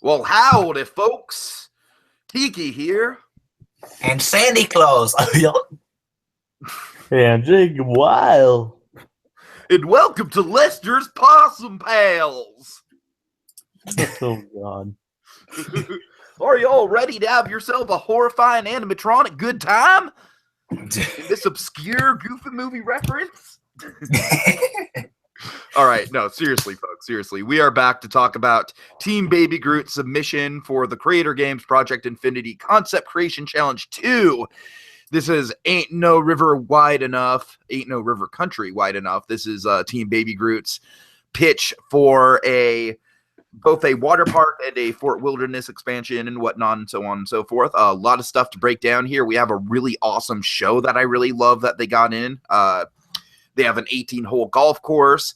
Well, howdy, folks. Tiki here. And SandyClaws. And Jacob Wile. And welcome to Lester's Possum Pals. Oh, God. Are you all ready to have yourself a horrifying animatronic good time? In this obscure Goofy movie reference? All right, no, seriously, folks, seriously. We are back to talk about Team Baby Groot submission for the Creator Games Project Infinity Concept Creation Challenge 2. This is Ain't No River Wide Enough, Ain't No River Country Wide Enough. This is Team Baby Groot's pitch for both a water park and a Fort Wilderness expansion and whatnot and so on and so forth. A lot of stuff to break down here. We have a really awesome show that I really love that they got in. They have an 18-hole golf course.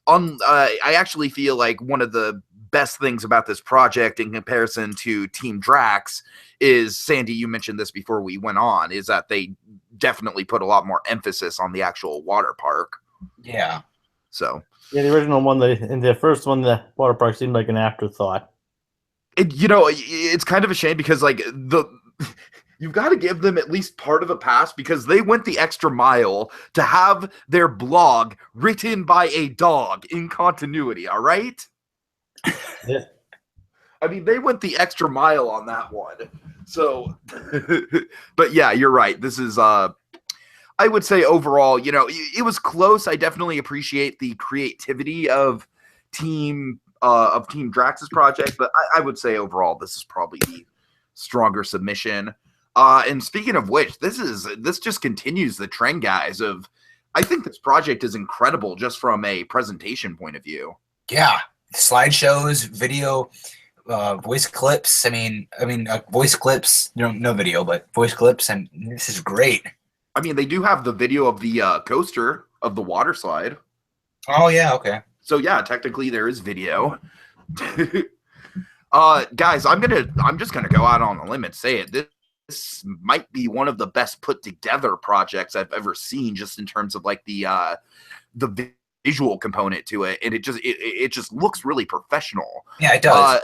I actually feel like one of the best things about this project in comparison to Team Drax is, Sandy, you mentioned this before we went on, is that they definitely put a lot more emphasis on the actual water park. Yeah. So Yeah, the original one, in the first one, the water park seemed like an afterthought. It's kind of a shame because you've got to give them at least part of a pass because they went the extra mile to have their blog written by a dog in continuity, all right? Yeah. I mean, they went the extra mile on that one. So, but yeah, you're right. This is, I would say overall, it was close. I definitely appreciate the creativity of Team Drax's project, but I would say overall, this is probably the stronger submission. And speaking of which, this just continues the trend, guys, of I think this project is incredible just from a presentation point of view. Yeah. Slideshows, video, voice clips. Voice clips. No video, but voice clips, and this is great. I mean, they do have the video of the coaster of the water slide. Oh yeah, okay. So yeah, technically there is video. Guys, I'm just gonna go out on a limb and say it. This might be one of the best put together projects I've ever seen, just in terms of like the visual component to it, and it just looks really professional. Yeah, it does.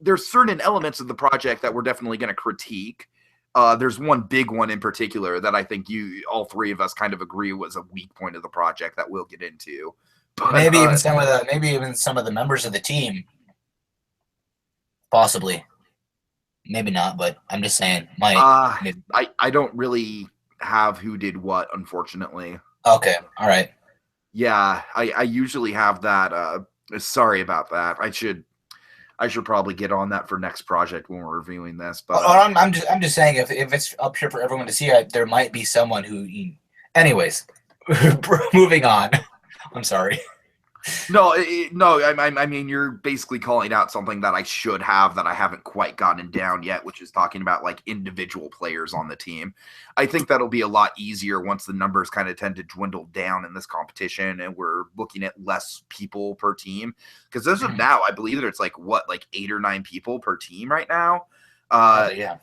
There's certain elements of the project that we're definitely going to critique. There's one big one in particular that I think all three of us kind of agree was a weak point of the project that we'll get into. But, maybe even some of the members of the team, possibly. Maybe not, but I'm just saying. I don't really have who did what, unfortunately. Okay, all right. Yeah, I usually have that. Sorry about that. I should probably get on that for next project when we're reviewing this. But I'm just saying if it's up here for everyone to see, there might be someone who. Anyways, moving on. I'm sorry. No. I mean, you're basically calling out something that I should have that I haven't quite gotten down yet, which is talking about like individual players on the team. I think that'll be a lot easier once the numbers kind of tend to dwindle down in this competition and we're looking at less people per team. Because as of now, I believe that it's like 8 or 9 people per team right now. Yeah.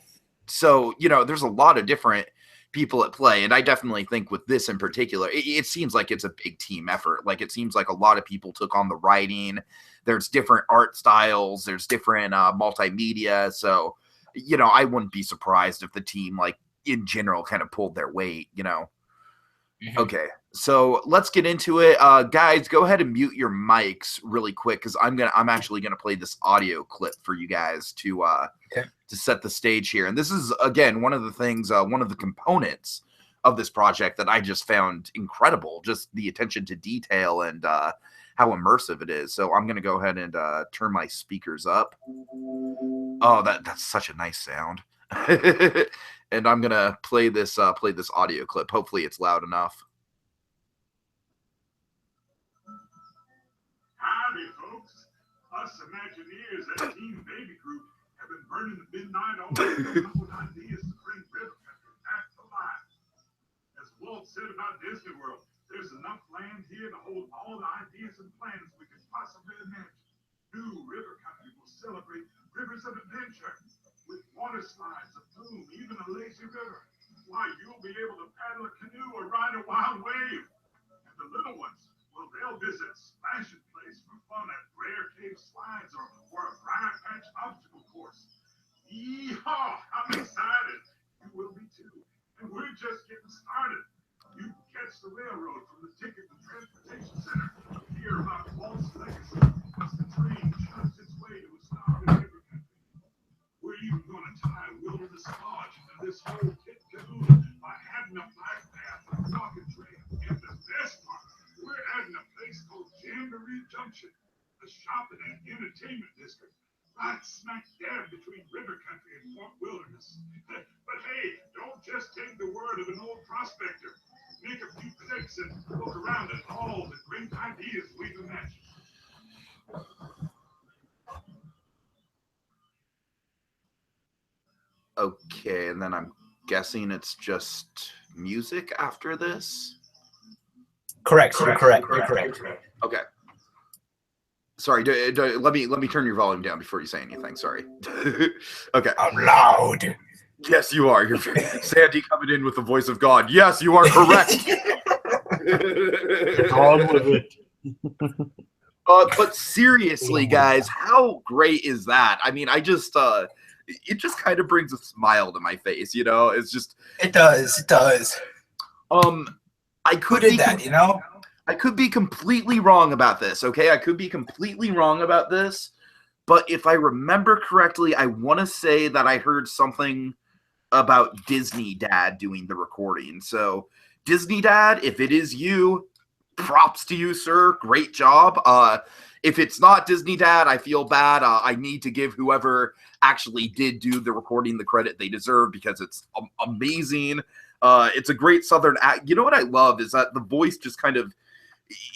So there's a lot of different people at play, and I definitely think with this in particular, it seems like it's a big team effort. Like it seems like a lot of people took on the writing. There's different art styles, there's different multimedia, so I wouldn't be surprised if the team like in general kind of pulled their weight. Okay, so let's get into it. Guys, go ahead and mute your mics really quick because I'm actually gonna play this audio clip for you guys to set the stage here. And this is again one of the things, one of the components of this project that I just found incredible, just the attention to detail and how immersive it is. So I'm gonna go ahead and turn my speakers up. Oh, that's such a nice sound. And I'm gonna play this audio clip. Hopefully it's loud enough. Howdy, folks. Us Imagineers at Team Baby Groot have been burning the midnight oil to come up with ideas to bring River Country back to life. As Walt said about Disney World, there's enough land here to hold all the ideas and plans we could possibly imagine. New River Country will celebrate rivers of adventure with water slides, a plume, even a lazy river. Why, you'll be able to paddle a canoe or ride a wild wave. And the little ones, well, they'll visit Splashing Place for fun at rare cave slides or a briar match obstacle course. Yeehaw! I'm excited. You will be too. And we're just getting started. You can catch the railroad from the ticket and transportation center. Hear about Walt's legacy as the train chugs its way to a stop in River Country. We're even going to tie Wilderness Lodge into this whole kit caboodle by adding a bike path and walking trail. And the best part, we're adding a place called Jamboree Junction, a shopping and entertainment district, right smack dab between River Country and Fort Wilderness. But hey, don't just take the word of an old prospector. Make a few clicks and look around at all the great ideas we've imagined. Okay, and then I'm guessing it's just music after this? Correct. You're correct. Okay. Sorry, let me turn your volume down before you say anything. Sorry. Okay. I'm loud. Yes, you are. You're Sandy coming in with the voice of God. Yes, you are correct. On with it. But seriously, guys, how great is that? I mean, it just kind of brings a smile to my face, you know? It's just It does. I could Who did that, you know? I could be completely wrong about this, okay? I could be completely wrong about this, but if I remember correctly, I want to say that I heard something about Disney Dad doing the recording. So, Disney Dad, if it is you, props to you, sir. Great job. If it's not Disney Dad, I feel bad. I need to give whoever actually did do the recording the credit they deserve because it's amazing. It's a great Southern act. You know what I love is that the voice just kind of,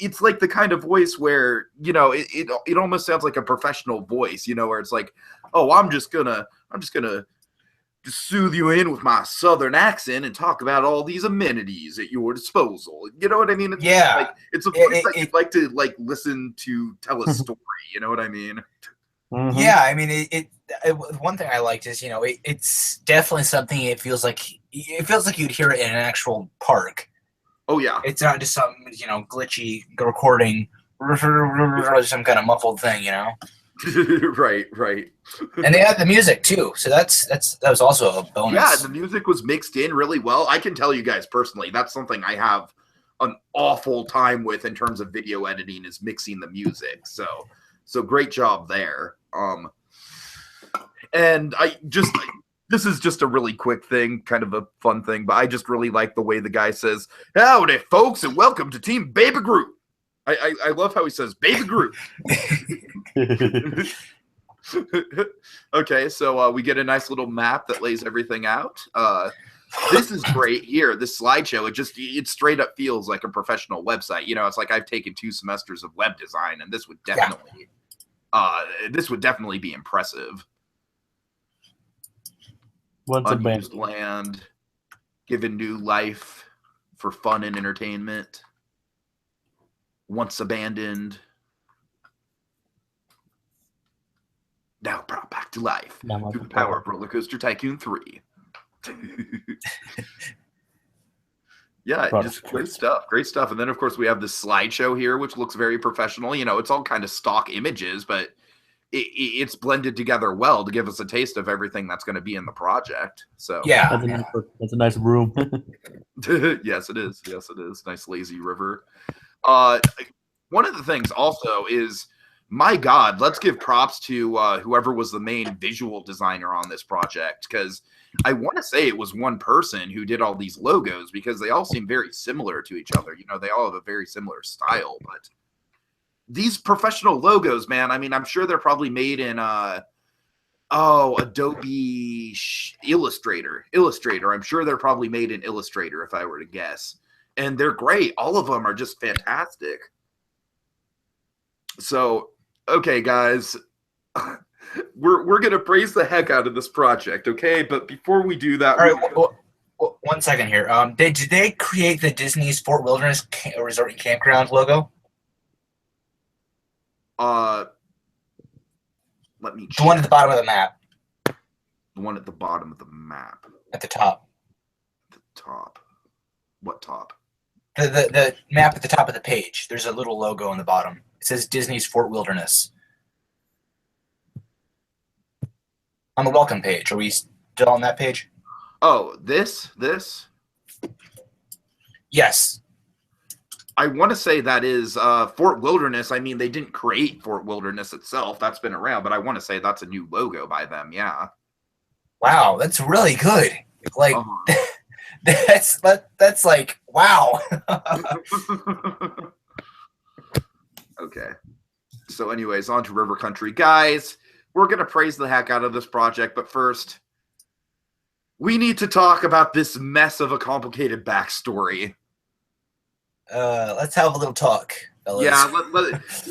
it's like the kind of voice where, you know, it almost sounds like a professional voice, you know, where it's like, oh, I'm just gonna just soothe you in with my Southern accent and talk about all these amenities at your disposal. You know what I mean? It's like, it's a voice that you'd like to like listen to tell a story. You know what I mean? Mhm. Yeah, I mean, one thing I liked is, you know, it's definitely something. It feels like you'd hear it in an actual park. Oh yeah, It's not just some, you know, glitchy recording, some kind of muffled thing, you know. right. And they had the music too, so that was also a bonus. Yeah, the music was mixed in really well. I can tell you guys personally, that's something I have an awful time with in terms of video editing is mixing the music. So great job there. And this is just a really quick thing, kind of a fun thing, but I just really like the way the guy says, "Howdy, folks, and welcome to Team Baby Groot." I love how he says Baby Groot. Okay, so we get a nice little map that lays everything out. This is great here. This slideshow, it straight up feels like a professional website. You know, it's like I've taken 2 semesters of web design, and this would definitely be impressive. Once Unused abandoned. land, given new life for fun and entertainment. Once abandoned, now brought back to life through the power of Roller Coaster Tycoon 3. Yeah, just great stuff. And then, of course, we have this slideshow here, which looks very professional. You know, it's all kind of stock images, but it's blended together well to give us a taste of everything that's going to be in the project. So yeah, that's a nice room. Yes, it is. Nice lazy river. One of the things also is, my God, let's give props to whoever was the main visual designer on this project, because I want to say it was one person who did all these logos because they all seem very similar to each other. You know, they all have a very similar style, but these professional logos, man, I mean, I'm sure they're probably made in Adobe Illustrator. I'm sure they're probably made in Illustrator if I were to guess. And they're great. All of them are just fantastic. So, okay, guys, we're gonna praise the heck out of this project, okay? But before we do that, all right. Well, 1 second here. Did they create the Disney's Fort Wilderness Resort and Campground logo? Let me check. The one at the bottom of the map. The one at the bottom of the map. At the top. The top. What top? The map at the top of the page. There's a little logo on the bottom. It says Disney's Fort Wilderness. On the welcome page. Are we still on that page? Oh, this? Yes. I want to say that is Fort Wilderness. I mean, they didn't create Fort Wilderness itself. That's been around, but I want to say that's a new logo by them. Yeah. Wow, that's really good. Like, Uh-huh. that's like, wow. Okay. So anyways, on to River Country. Guys, we're going to praise the heck out of this project, but first, we need to talk about this mess of a complicated backstory. Let's have a little talk, fellas. Yeah,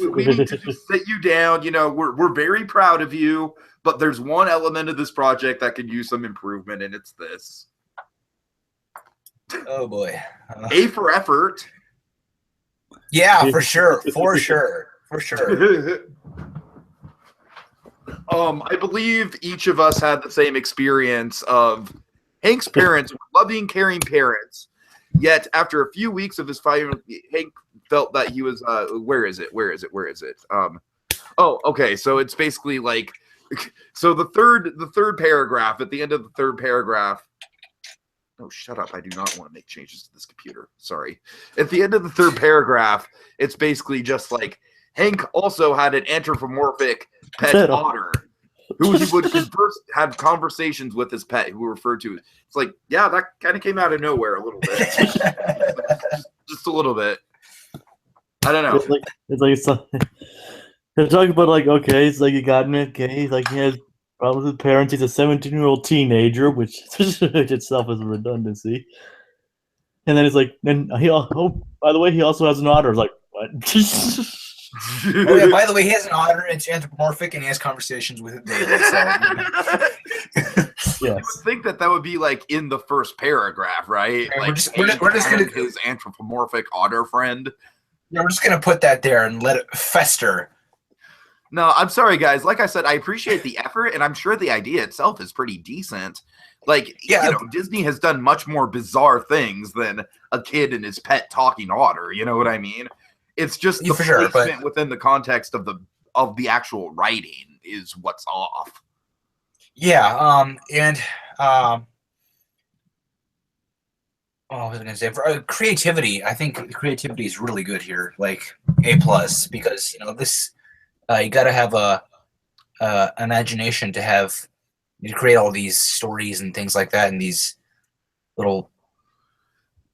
we need to just sit you down. You know, we're very proud of you, but there's one element of this project that could use some improvement, and it's this. Oh boy. A for effort. Yeah, for sure. For sure. I believe each of us had the same experience of Hank's parents were loving, caring parents. Yet after a few weeks of his fire, Hank felt that he was where is it? Oh, okay. So it's basically like, so the third paragraph, at the end of the third paragraph. Oh, shut up. I do not want to make changes to this computer. Sorry. At the end of the third paragraph, it's basically just like Hank also had an anthropomorphic pet otter who he would have conversations with his pet, who referred to. It's like, yeah, that kind of came out of nowhere a little bit. just a little bit. I don't know. They're talking about like, okay, it's like he got me, okay, he's like he has problems with parents. He's a 17-year-old teenager, which itself is a redundancy. And then it's like, then by the way, he also has an otter. Like, what? Oh yeah, by the way, he has an otter. It's anthropomorphic, and he has conversations with it daily. So, yes. You would think that would be like in the first paragraph, right? Yeah, like we're just gonna his anthropomorphic otter friend. Yeah, we're just gonna put that there and let it fester. No, I'm sorry, guys. Like I said, I appreciate the effort, and I'm sure the idea itself is pretty decent. Like, yeah, you know, Disney has done much more bizarre things than a kid and his pet talking otter. You know what I mean? It's just the placement within the context of the actual writing is what's off. Yeah, what was I gonna say? For creativity, I think creativity is really good here, like A+, because you know this, you got to have a imagination to create all these stories and things like that, and these little,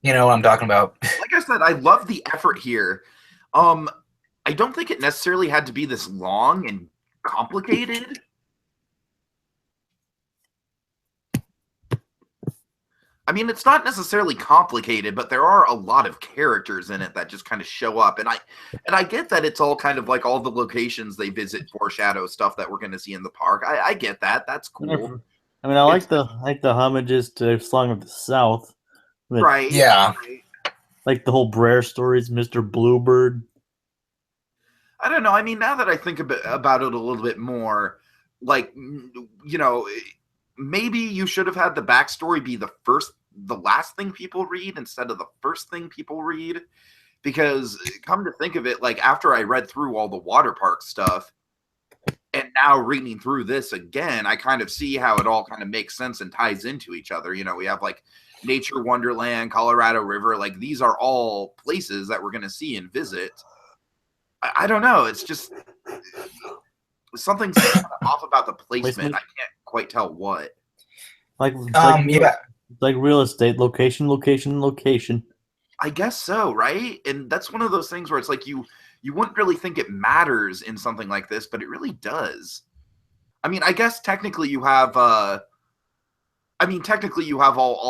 you know what I'm talking about. Like I said, I love the effort here. I don't think it necessarily had to be this long and complicated. I mean, it's not necessarily complicated, but there are a lot of characters in it that just kind of show up. And I get that it's all kind of like all the locations they visit foreshadow stuff that we're going to see in the park. I get that. That's cool. I mean, I like the homages to Song of the South. Right. Yeah. Like the whole Brer stories, Mr. Bluebird. I don't know. I mean, now that I think about it a little bit more, like, you know, maybe you should have had the backstory be the last thing people read instead of the first thing people read. Because come to think of it, like after I read through all the water park stuff and now reading through this again, I kind of see how it all kind of makes sense and ties into each other. You know, we have like Nature Wonderland, Colorado River, like these are all places that we're going to see and visit. I don't know. It's just something's off about the placement. I can't quite tell what. Like real estate, location. I guess so, right? And that's one of those things where it's like you wouldn't really think it matters in something like this, but it really does. I mean, I guess technically you have all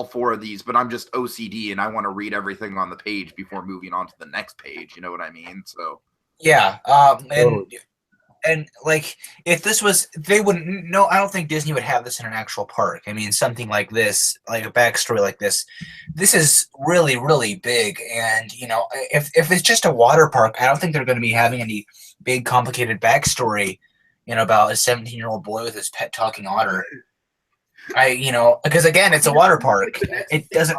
four of these, but I'm just OCD and I want to read everything on the page before moving on to the next page. You know what I mean? So yeah, and like if this was, they wouldn't. No, I don't think Disney would have this in an actual park. I mean, something like this, like a backstory like this is really, really big. And you know, if it's just a water park, I don't think they're going to be having any big, complicated backstory, you know, about a 17-year-old boy with his pet talking otter. Because again, it's a water park. It doesn't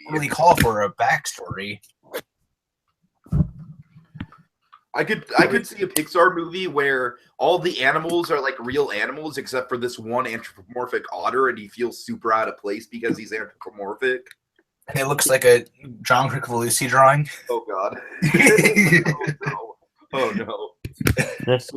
really call for a backstory. I could see a Pixar movie where all the animals are like real animals except for this one anthropomorphic otter, and he feels super out of place because he's anthropomorphic. And it looks like a John Kricfalusi drawing. Oh God! Oh no! That's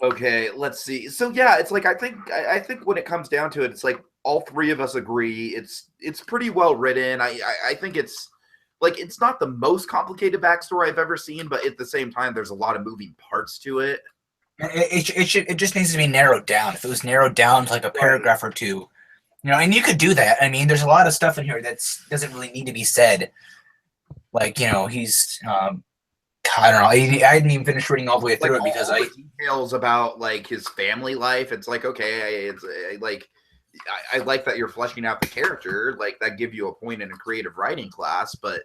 Okay, let's see. So yeah, it's like I think when it comes down to it, it's like all three of us agree it's pretty well written. I think it's like it's not the most complicated backstory I've ever seen, but at the same time, there's a lot of moving parts to it. It just needs to be narrowed down. If it was narrowed down to like a paragraph or two, and you could do that. I mean, there's a lot of stuff in here that doesn't really need to be said. Like, he's I don't know. I didn't even finish reading all the way through it because all the details about like his family life. It's like, okay, I like that you're fleshing out the character. Like that give you a point in a creative writing class, but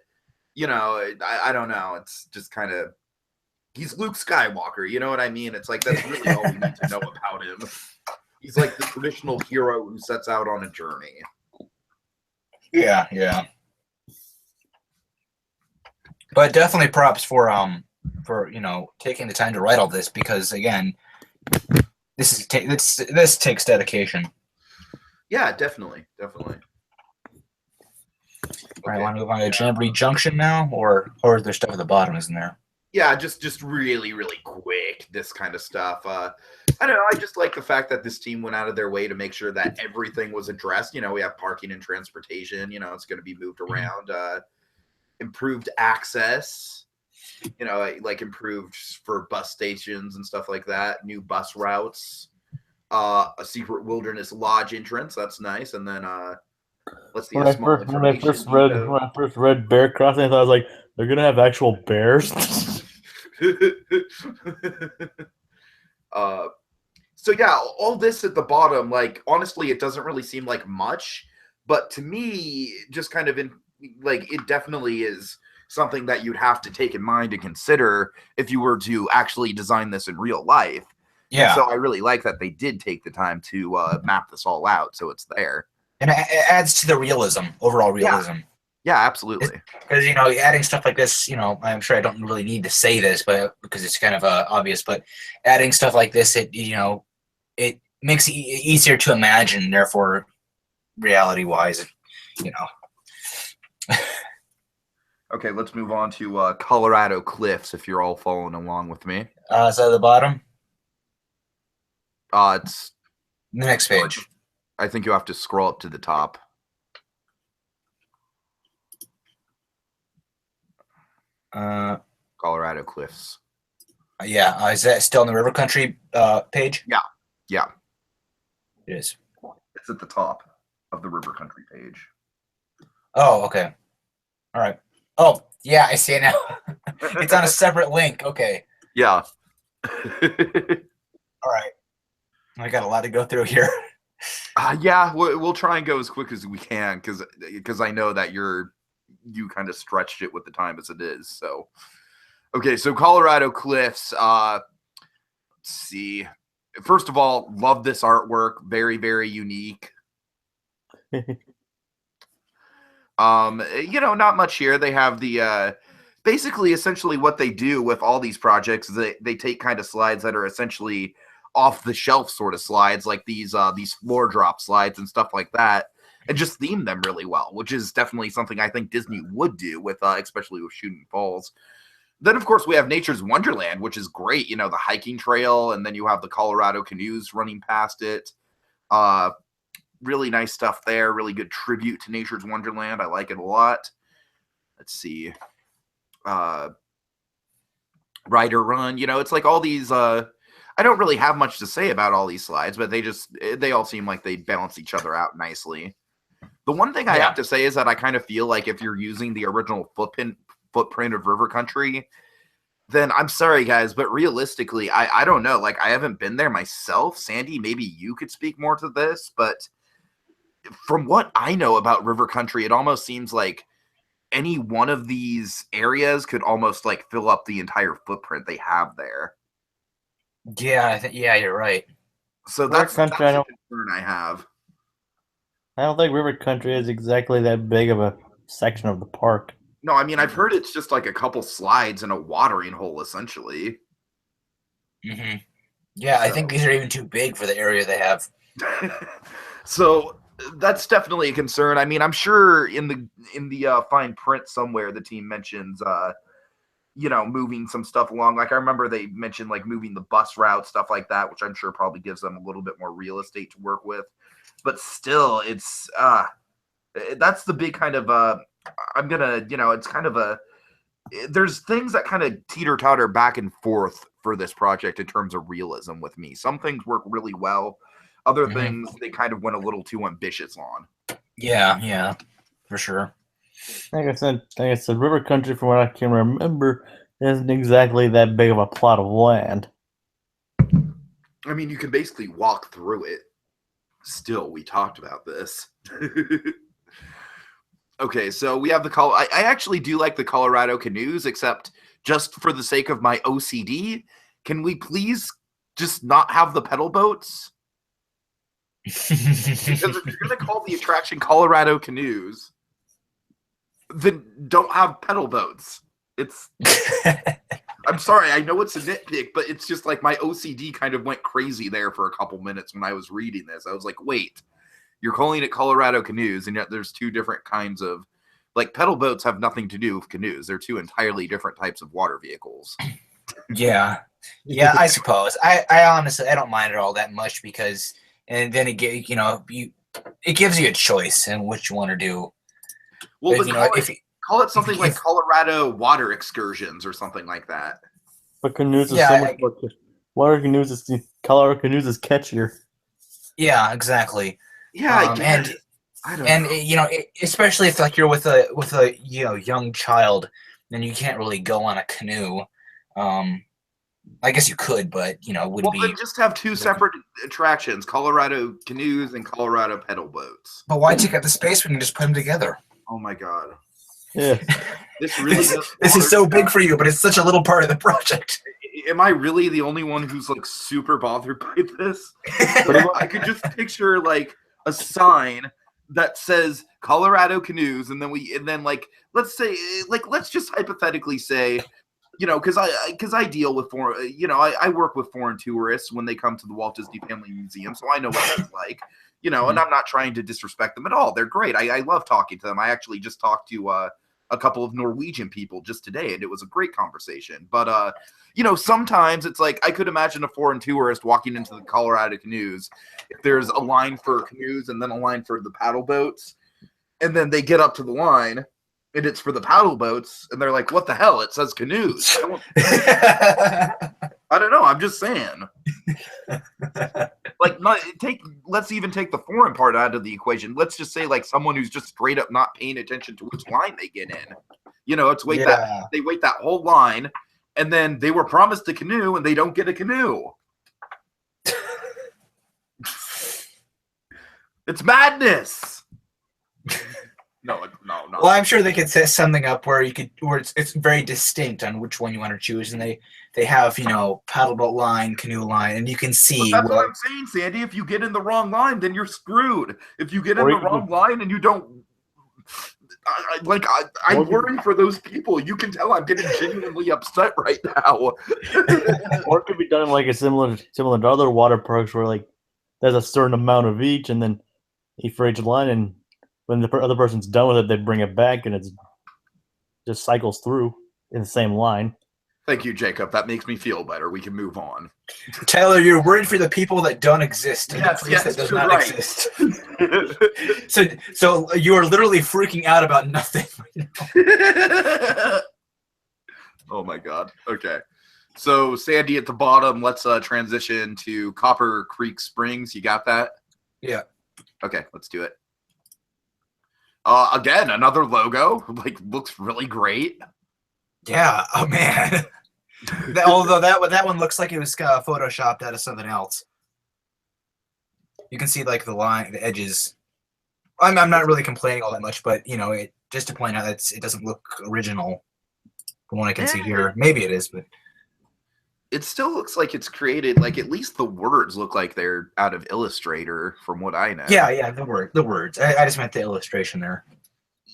I don't know. It's just kind of he's Luke Skywalker. You know what I mean? It's like that's really all we need to know about him. He's like the traditional hero who sets out on a journey. Yeah. But definitely props for taking the time to write all this because again, this takes dedication. Yeah, definitely. All right, want to move on to Jamboree Junction now, or is there stuff at the bottom? Isn't there? Yeah, just really, really quick. This kind of stuff. I don't know. I just like the fact that this team went out of their way to make sure that everything was addressed. We have parking and transportation. It's going to be moved around. Improved access. Like improved for bus stations and stuff like that. New bus routes. A secret wilderness lodge entrance. That's nice. And then let's see. When I first read Bear Crossing, I thought I was like, they're gonna have actual bears. So yeah, all this at the bottom, like honestly, it doesn't really seem like much, but to me, just kind of it definitely is something that you'd have to take in mind and consider if you were to actually design this in real life. Yeah. And so I really like that they did take the time to map this all out, so it's there. And it adds to the overall realism. Yeah, absolutely. Because adding stuff like this, I'm sure I don't really need to say this, but because it's kind of obvious. But adding stuff like this, it makes it easier to imagine. Therefore, reality-wise, Okay, let's move on to Colorado Cliffs. If you're all following along with me, is that the bottom? It's the next page. I think you have to scroll up to the top. Colorado Cliffs. Yeah, is that still in the River Country page? Yeah. It is. It's at the top of the River Country page. Oh, okay. All right. Oh, yeah, I see it now. It's on a separate link. Okay. Yeah. All right. I got a lot to go through here. Yeah, we'll try and go as quick as we can because I know that you kind of stretched it with the time as it is. So, okay, so Colorado Cliffs. Let's see. First of all, love this artwork. Very, very unique. Not much here. They have the basically essentially what they do with all these projects is they take kind of slides that are essentially off the shelf sort of slides, like these floor drop slides and stuff like that, and just theme them really well, which is definitely something I think Disney would do with especially with Shooting Falls. Then of course we have Nature's Wonderland, which is great. The hiking trail, and then you have the Colorado canoes running past it. Really nice stuff there. Really good tribute to Nature's Wonderland. I like it a lot. Let's see. Rider Run. It's like all these. I don't really have much to say about all these slides, but they all seem like they balance each other out nicely. The one thing I have to say is that I kind of feel like if you're using the original footprint of River Country, then I'm sorry, guys, but realistically, I don't know. Like, I haven't been there myself. Sandy, maybe you could speak more to this, but from what I know about River Country, it almost seems like any one of these areas could almost like fill up the entire footprint they have there. Yeah, you're right. So that's a concern I have. I don't think River Country is exactly that big of a section of the park. No, I mean, I've heard it's just like a couple slides and a watering hole, essentially. Mm-hmm. Yeah, I think these are even too big for the area they have. So that's definitely a concern. I mean, I'm sure in the fine print somewhere the team mentions moving some stuff along. Like I remember they mentioned like moving the bus route, stuff like that, which I'm sure probably gives them a little bit more real estate to work with. But still, it's that's the big kind of I'm gonna, it's kind of there's things that kind of teeter-totter back and forth for this project in terms of realism with me. Some things work really well. Other things they kind of went a little too ambitious on. Yeah, for sure. Like I said, River Country, from what I can remember, isn't exactly that big of a plot of land. I mean, you can basically walk through it. Still, we talked about this. Okay, so we have the I actually do like the Colorado canoes, except just for the sake of my OCD, can we please just not have the pedal boats? Because if you're going to call the attraction Colorado canoes, then don't have pedal boats. It's I'm sorry, I know it's a nitpick, but it's just like my OCD kind of went crazy there for a couple minutes when I was reading this. I was like, wait, you're calling it Colorado canoes, and yet there's two different kinds of, like, pedal boats have nothing to do with canoes. They're two entirely different types of water vehicles. Yeah, I suppose. I honestly, I don't mind it all that much because, and then it gives you a choice in which you want to do. Well, but call it something like Colorado water excursions or something like that. But canoes is so much more. Water canoes is Colorado canoes is catchier. Yeah, exactly. Yeah, and I don't know. Especially if like you're with a young child, then you can't really go on a canoe. I guess you could, but it wouldn't be. Then just have two separate attractions: Colorado canoes and Colorado pedal boats. But why take up the space when you just put them together? Oh my god! Yeah, this really this is so big for you, but it's such a little part of the project. Am I really the only one who's like super bothered by this? I could just picture like a sign that says Colorado canoes, and then like let's say let's just hypothetically say, because I deal with I work with foreign tourists when they come to the Walt Disney Family Museum, so I know what it's like, and I'm not trying to disrespect them at all. They're great. I love talking to them. I actually just talked to a couple of Norwegian people just today, and it was a great conversation. But sometimes it's like I could imagine a foreign tourist walking into the Colorado canoes. If there's a line for canoes and then a line for the paddle boats, and then they get up to the line and it's for the paddle boats, and they're like, "What the hell? It says canoes." I don't know. I'm just saying. Let's even take the foreign part out of the equation. Let's just say like someone who's just straight up not paying attention to which line they get in. It's they wait that whole line, and then they were promised a canoe and they don't get a canoe. It's madness. No. Well, I'm sure they could set something up where it's very distinct on which one you want to choose, and they have paddle boat line, canoe line, and you can see. But that's what I'm saying, Sandy. If you get in the wrong line, then you're screwed. If you get in the wrong line and you don't, I worry for those people. You can tell I'm getting genuinely upset right now. Or it could be done like a similar to other water parks where like there's a certain amount of each, and then for each line, and when the other person's done with it, they bring it back, and it just cycles through in the same line. Thank you, Jacob. That makes me feel better. We can move on. Tyler, you're worried for the people that don't exist. Yes, that does not exist. So you are literally freaking out about nothing. Oh my god. Okay. So Sandy at the bottom. Let's transition to Copper Creek Springs. You got that? Yeah. Okay, let's do it. Again, another logo. Looks really great. Yeah. Oh man. Although that one looks like it was photoshopped out of something else. You can see like the line, the edges. I'm not really complaining all that much, but just to point out that it doesn't look original from what I can see here. Maybe it is, but it still looks like it's created. Like at least the words look like they're out of Illustrator, from what I know. Yeah, the words. I just meant the illustration there.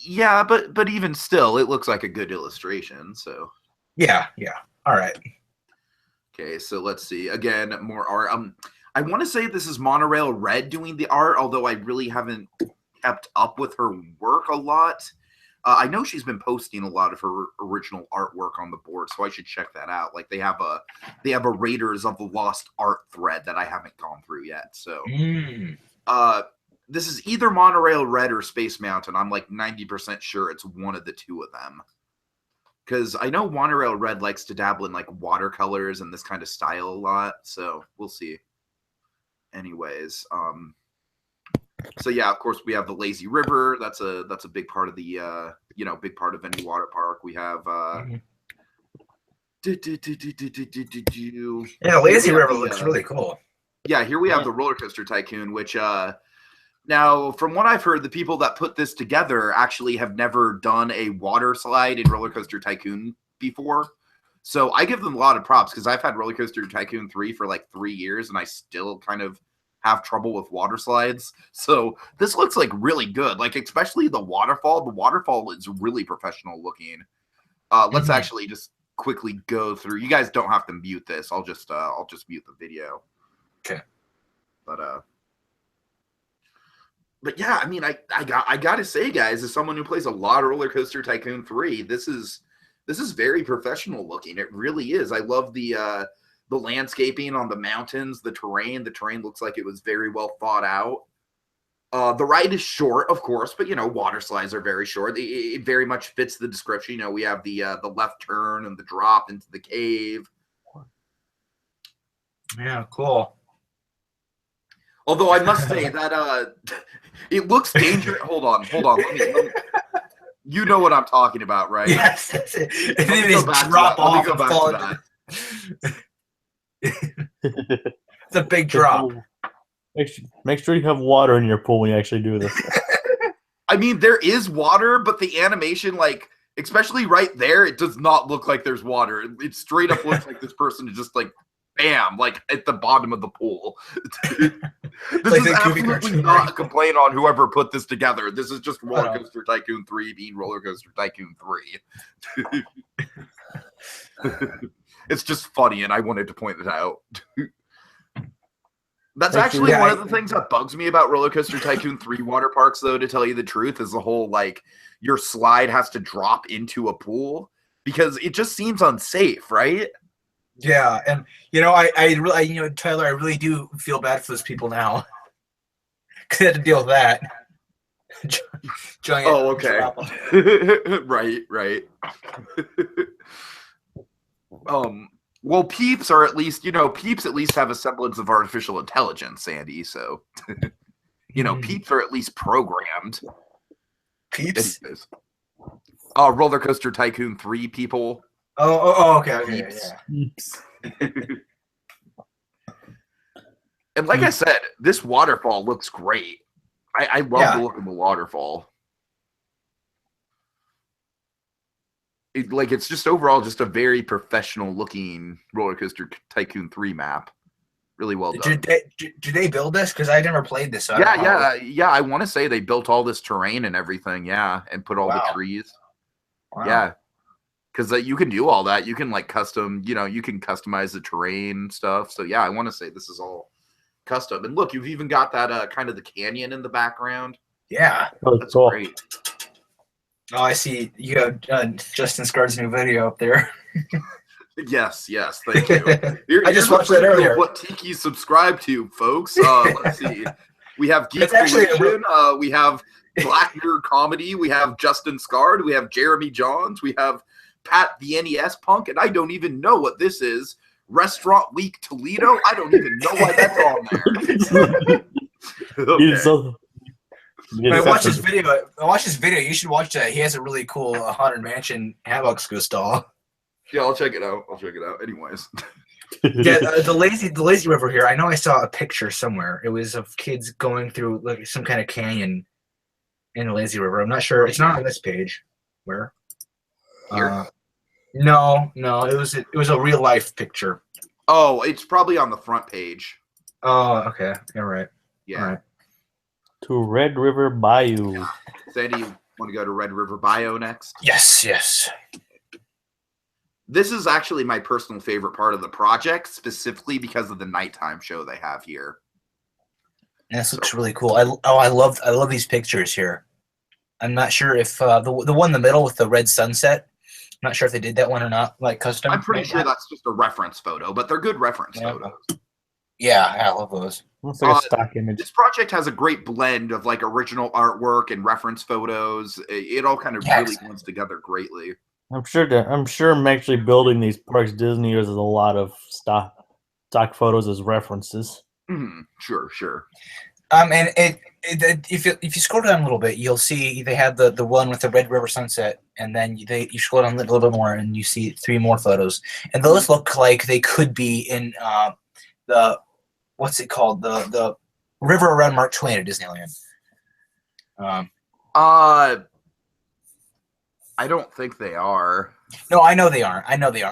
Yeah, but even still, it looks like a good illustration. So Yeah. All right. okay, so let's see. Again, more art. I want to say this is Monorail Red doing the art, although I really haven't kept up with her work a lot. I know she's been posting a lot of her original artwork on the board, so I should check that out. Like they have a Raiders of the Lost art thread that I haven't gone through yet. So this is either Monorail Red or Space Mountain. I'm like 90% sure it's one of the two of them. Because I know Monorail Red likes to dabble in like watercolors and this kind of style a lot, so we'll see. Anyways, so yeah, of course we have the lazy river. That's a big part of the big part of any water park. We have yeah, lazy river looks really cool. Yeah, here we have the roller coaster tycoon, which now, from what I've heard, the people that put this together actually have never done a water slide in Roller Coaster Tycoon before. So I give them a lot of props because I've had Roller Coaster Tycoon 3 for like 3 years and I still kind of have trouble with water slides. So this looks like really good, like especially the waterfall. The waterfall is really professional looking. Let's actually just quickly go through. You guys don't have to mute this. I'll just mute the video. Okay. But yeah, I mean, I gotta say, guys, as someone who plays a lot of Roller Coaster Tycoon 3, this is very professional looking. It really is. I love the landscaping on the mountains, the terrain. The terrain looks like it was very well thought out. The ride is short, of course, but water slides are very short. It very much fits the description. We have the left turn and the drop into the cave. Yeah, cool. Although I must say that it looks dangerous. Hold on. Let me, you know what I'm talking about, right? Yes. Let me go back to that. It's a big drop. Make sure you have water in your pool when you actually do this. I mean, there is water, but the animation, like, especially right there, it does not look like there's water. It straight up looks like this person is just like, bam, like at the bottom of the pool. This is absolutely not a complaint on whoever put this together. This is just Roller Coaster Tycoon 3 being Roller Coaster Tycoon 3. It's just funny, and I wanted to point it out. That's actually one of the things that bugs me about Roller Coaster Tycoon 3 water parks, though, to tell you the truth, is the whole, like, your slide has to drop into a pool, because it just seems unsafe, right? Yeah, and I really, Tyler, I really do feel bad for those people now. Cause they had to deal with that. Giant. Oh, okay. Right. Well, Peeps are at least, Peeps at least have a semblance of artificial intelligence, Sandy. So, Peeps are at least programmed. Peeps. Roller Coaster Tycoon 3 people. Oh, okay. Yeah. And like I said, this waterfall looks great. I love the look of the waterfall. It's just overall just a very professional looking Roller Coaster Tycoon 3 map. Really well done. Did they build this? Because I never played this. So Yeah. I want to say they built all this terrain and everything. Yeah, and put all the trees. Wow. Yeah. Because you can do all that. You can you can customize the terrain stuff. So yeah, I want to say this is all custom. And look, you've even got that kind of the canyon in the background. Yeah, that's cool. Great. Oh, I see. You have Justin Scar's new video up there. Yes, thank you. I just watched that earlier. What Tiki subscribed to, folks. Let's see. We have Geek Collision. We have Black Mirror Comedy. We have Justin Scard. We have Jeremy Johns. We have Pat the NES Punk, and I don't even know what this is. Restaurant Week Toledo. I don't even know why that's on there. Okay. I watched this video. You should watch that. He has a really cool Haunted Mansion Havoc stall. Yeah, I'll check it out. Anyways. Yeah, the lazy river here. I know I saw a picture somewhere. It was of kids going through like some kind of canyon in the lazy river. I'm not sure. It's not on this page. Where? Here? No. It was a real life picture. Oh, it's probably on the front page. Oh, okay. All right. Yeah. All right. To Red River Bayou. Sandy, Want to go to Red River Bio next? Yes, yes. This is actually my personal favorite part of the project, specifically because of the nighttime show they have here. This looks really cool. I love these pictures here. I'm not sure if the one in the middle with the red sunset. I'm not sure if they did that one or not, like custom. I'm pretty sure that's just a reference photo, but they're good reference photos. Yeah, I love those. Looks like a stock image. This project has a great blend of like original artwork and reference photos. It all kind of really blends together greatly. I'm sure I'm actually building these parks. Disney uses a lot of stock photos as references. Sure. And if you scroll down a little bit, you'll see they have the one with the Red River sunset, and then you scroll down a little bit more, and you see 3 more photos, and those look like they could be in the what's it called, the river around Mark Twain at Disneyland. I don't think they are. No, I know they aren't.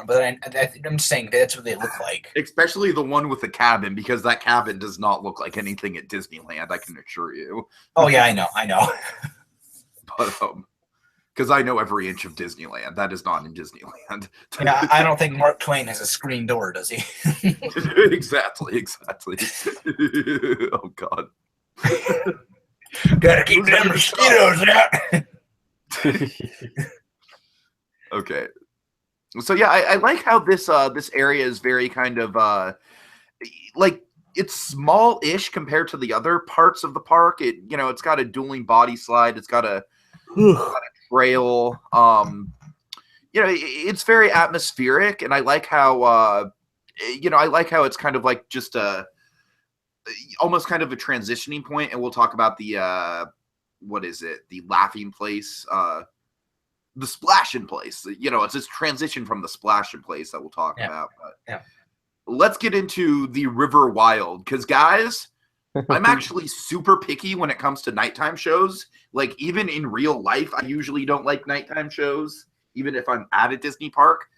But I'm saying that's what they look like. Especially the one with the cabin, because that cabin does not look like anything at Disneyland, I can assure you. Oh, yeah, I know. But, because I know every inch of Disneyland. That is not in Disneyland. Yeah, I don't think Mark Twain has a screen door, does he? Exactly. Oh, God. Gotta keep them mosquitoes out. Okay, so yeah, I like how this area is very kind of like it's small-ish compared to the other parts of the park. It's got a dueling body slide. It's got a trail. It's very atmospheric, and I like how it's kind of like just almost kind of a transitioning point. And we'll talk about the what is it? The laughing place. The splashing place, it's this transition from the splashing place that we'll talk about. But let's get into the River Wild, because guys, I'm actually super picky when it comes to nighttime shows. Like, even in real life, I usually don't like nighttime shows, even if I'm at a Disney park.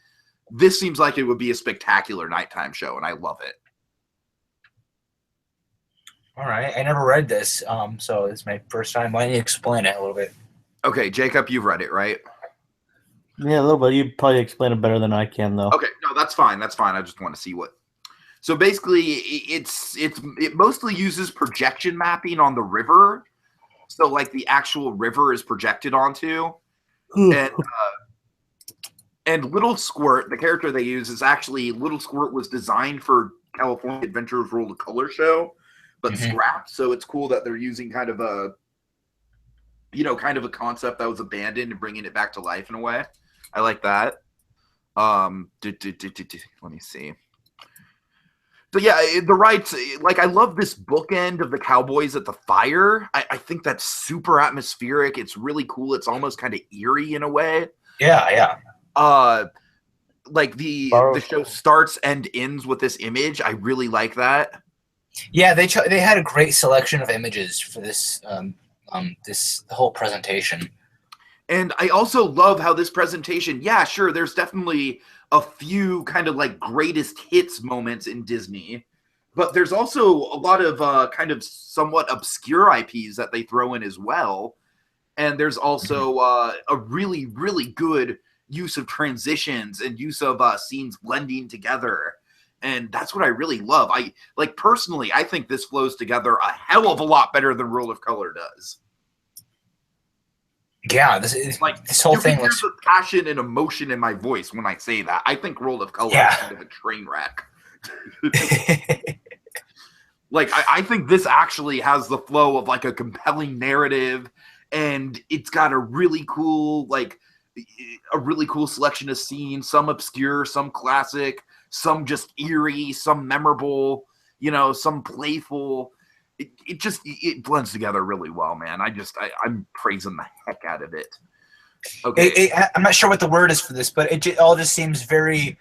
This seems like it would be a spectacular nighttime show, and I love it. All right, I never read this, so it's my first time. Why don't you explain it a little bit? Okay, Jacob, you've read it, right? Yeah, a little bit. You probably explain it better than I can, though. Okay, no, that's fine. I just want to see what. So basically, it mostly uses projection mapping on the river. So like the actual river is projected onto, and Little Squirt, the character they use, is actually Little Squirt was designed for California Adventure's World of Color show, but scrapped. So it's cool that they're using kind of a concept that was abandoned and bringing it back to life in a way. I like that. Let me see. So yeah, the rides, like I love this bookend of the cowboys at the fire. I think that's super atmospheric. It's really cool. It's almost kind of eerie in a way. Yeah. Like the show starts and ends with this image. I really like that. Yeah, they had a great selection of images for this this whole presentation. And I also love how this presentation, yeah, sure, there's definitely a few kind of like greatest hits moments in Disney, but there's also a lot of kind of somewhat obscure IPs that they throw in as well. And there's also a really, really good use of transitions and use of scenes blending together. And that's what I really love. Personally, I think this flows together a hell of a lot better than World of Color does. Yeah, this whole thing looks the passion and emotion in my voice when I say that. I think World of Color is kind of a train wreck. I think this actually has the flow of like a compelling narrative, and it's got a really cool selection of scenes, some obscure, some classic, some just eerie, some memorable, some playful. It blends together really well, man. I'm praising the heck out of it. Okay. I'm not sure what the word is for this, but it all just seems very.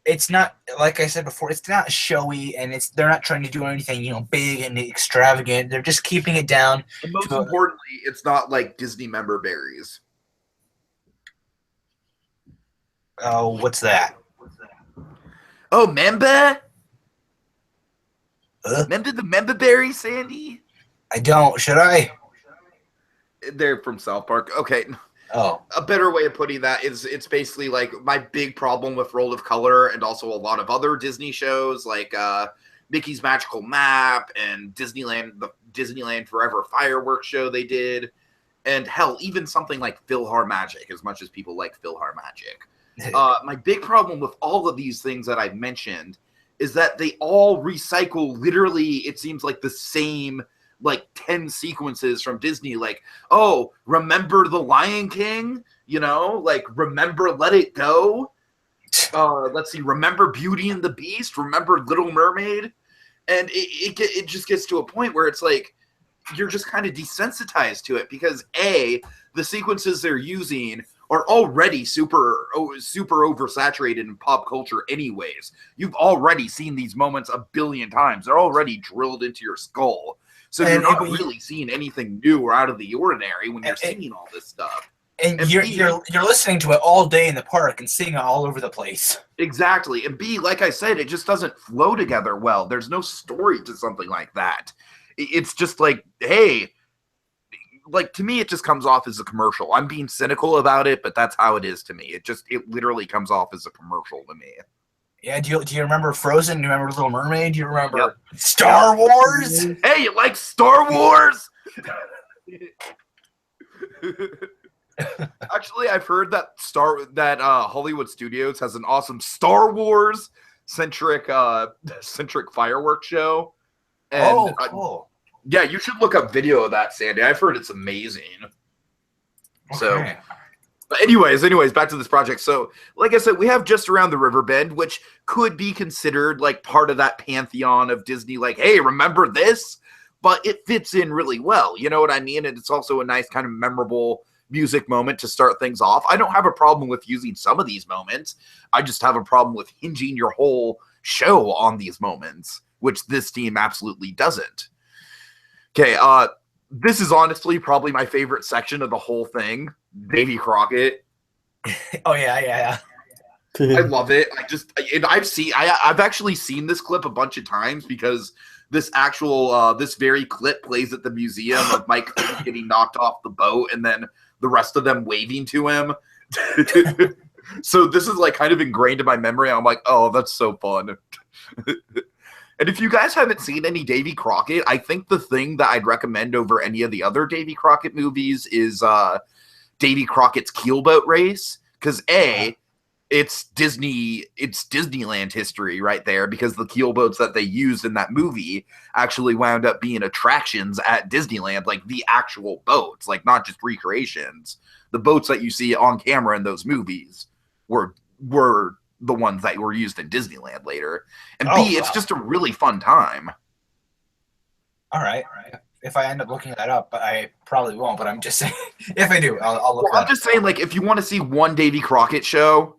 It's not, like I said before, it's not showy, and they're not trying to do anything big and extravagant. They're just keeping it down. And most importantly, it's not like Disney member berries. Oh, what's that? Oh, member. Remember the member berry, Sandy? I don't. Should I? They're from South Park. Okay. Oh, A better way of putting that is it's basically like my big problem with Roll of Color and also a lot of other Disney shows like Mickey's Magical Map and the Disneyland Forever fireworks show they did. And hell, even something like PhilharMagic, as much as people like PhilharMagic. My big problem with all of these things that I've mentioned is that they all recycle literally, it seems like the same like 10 sequences from Disney, like, oh, remember The Lion King? You know, like, remember Let It Go? Let's see, remember Beauty and the Beast? Remember Little Mermaid? And it just gets to a point where it's like, you're just kind of desensitized to it because A, the sequences they're using are already super oversaturated in pop culture anyways. You've already seen these moments a billion times. They're already drilled into your skull. So you're not really seeing anything new or out of the ordinary when you're seeing all this stuff. And you're listening to it all day in the park and seeing it all over the place. Exactly. And B, like I said, it just doesn't flow together well. There's no story to something like that. It's just like, hey, like to me, it just comes off as a commercial. I'm being cynical about it, but that's how it is to me. It literally comes off as a commercial to me. Yeah, do you remember Frozen? Do you remember Little Mermaid? Do you remember Star Wars? Hey, you like Star Wars? Actually, I've heard that Hollywood Studios has an awesome Star Wars centric fireworks show. And, cool. Yeah, you should look up video of that, Sandy. I've heard it's amazing. Okay. So, but anyways, back to this project. So, like I said, we have Just Around the River Bend, which could be considered like part of that pantheon of Disney. Like, hey, remember this? But it fits in really well. You know what I mean? And it's also a nice kind of memorable music moment to start things off. I don't have a problem with using some of these moments. I just have a problem with hinging your whole show on these moments, which this team absolutely doesn't. Okay, this is honestly probably my favorite section of the whole thing. Davy Crockett. Oh yeah. I love it. I've actually seen this clip a bunch of times because this very clip plays at the museum of Mike getting knocked off the boat and then the rest of them waving to him. So this is like kind of ingrained in my memory. I'm like, oh, that's so fun. And if you guys haven't seen any Davy Crockett, I think the thing that I'd recommend over any of the other Davy Crockett movies is Davy Crockett's Keelboat Race. Because it's Disneyland history right there, because the keelboats that they used in that movie actually wound up being attractions at Disneyland, like the actual boats, like not just recreations. The boats that you see on camera in those movies were the ones that were used in Disneyland later. And it's just a really fun time. All right. If I end up looking that up, but I probably won't, but I'm just saying, if I do, I'll look I'm just saying, like, if you want to see one Davy Crockett show,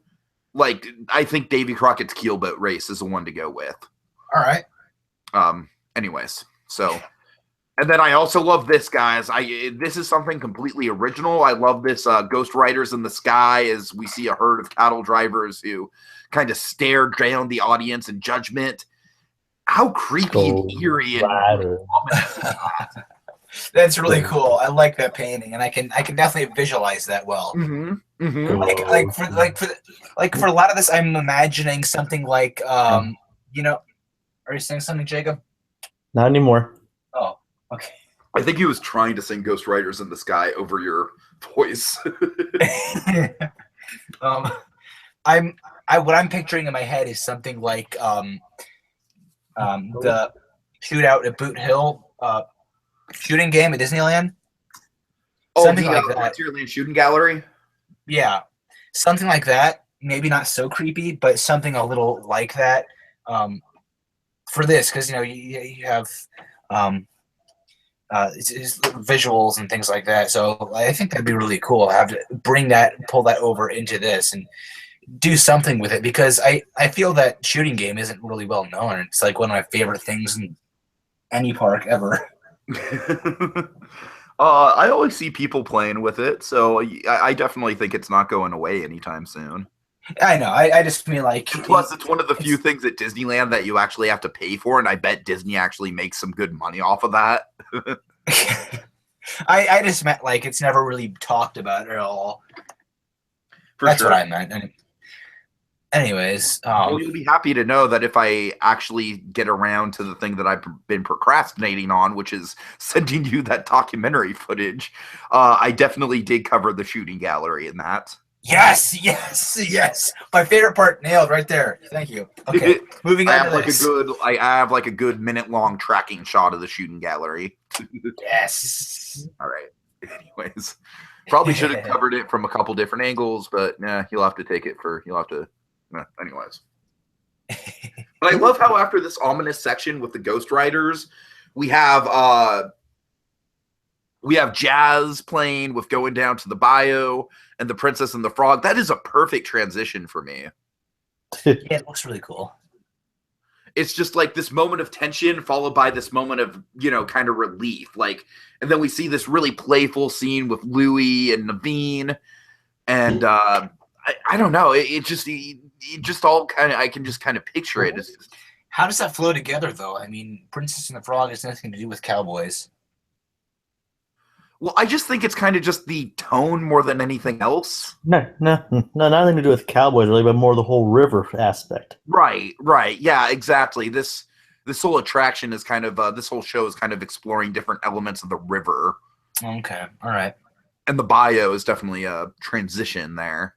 like, I think Davy Crockett's Keelboat Race is the one to go with. All right. Anyways, so... And then I also love this, guys. This is something completely original. I love this Ghost Riders in the Sky, as we see a herd of cattle drivers who kind of stare down the audience in judgment. How creepy and eerie and ominous is that? That's really cool. I like that painting, and I can definitely visualize that well. Mm-hmm. Mm-hmm. Like for a lot of this, I'm imagining something like are you saying something, Jacob? Not anymore. Oh. Okay. I think he was trying to sing Ghost Riders in the Sky over your voice. What I'm picturing in my head is something like the shootout at Boot Hill shooting game at Disneyland. Something like that. Frontierland Shooting Gallery? Yeah. Something like that. Maybe not so creepy, but something a little like that. For this, because you have it's visuals and things like that. So I think that'd be really cool. Have to pull that over into this and do something with it, because I feel that shooting game isn't really well known. It's like one of my favorite things in any park ever. I always see people playing with it, so I definitely think it's not going away anytime soon. I know. I just mean like. Plus, it's one of the few things at Disneyland that you actually have to pay for, and I bet Disney actually makes some good money off of that. I just meant like it's never really talked about at all. That's what I meant. Anyways, well, you'll be happy to know that if I actually get around to the thing that I've been procrastinating on, which is sending you that documentary footage, I definitely did cover the shooting gallery in that. Yes. My favorite part nailed right there. Thank you. Okay, moving on to this. I have like a good minute-long tracking shot of the shooting gallery. Yes. All right. Anyways, probably should have covered it from a couple different angles, but you'll have to take it for anyways. But I love how after this ominous section with the Ghost Riders, we have Jazz playing with going down to the bio and the Princess and the Frog. That is a perfect transition for me. Yeah, it looks really cool. It's just like this moment of tension followed by this moment of, kind of relief. Like, and then we see this really playful scene with Louie and Naveen. And I don't know. It just all kind of, I can just kind of picture it. How does that flow together, though? I mean, Princess and the Frog has nothing to do with cowboys. Well, I just think it's kind of just the tone more than anything else. No, nothing to do with cowboys, really, but more the whole river aspect. Right. Yeah, exactly. This whole attraction is kind of, this whole show is kind of exploring different elements of the river. Okay, all right. And the bio is definitely a transition there.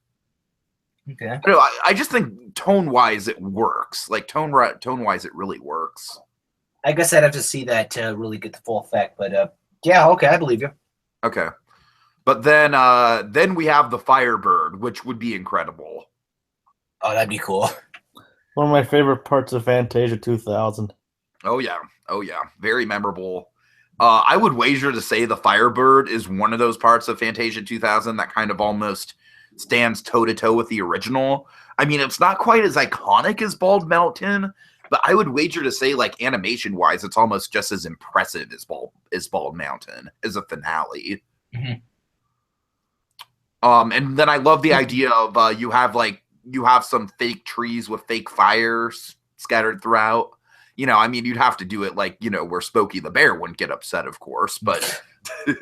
Okay. I just think tone-wise it works. Like, tone-wise it really works. I guess I'd have to see that to really get the full effect, but yeah, okay, I believe you. Okay. But then we have the Firebird, which would be incredible. Oh, that'd be cool. One of my favorite parts of Fantasia 2000. Oh, yeah. Very memorable. I would wager to say the Firebird is one of those parts of Fantasia 2000 that kind of almost stands toe-to-toe with the original. I mean, it's not quite as iconic as Bald Mountain, but I would wager to say, like, animation-wise, it's almost just as impressive as Bald Mountain as a finale. Mm-hmm. And then I love the idea of you have some fake trees with fake fires scattered throughout. I mean, you'd have to do it like, where Smokey the Bear wouldn't get upset, of course, but but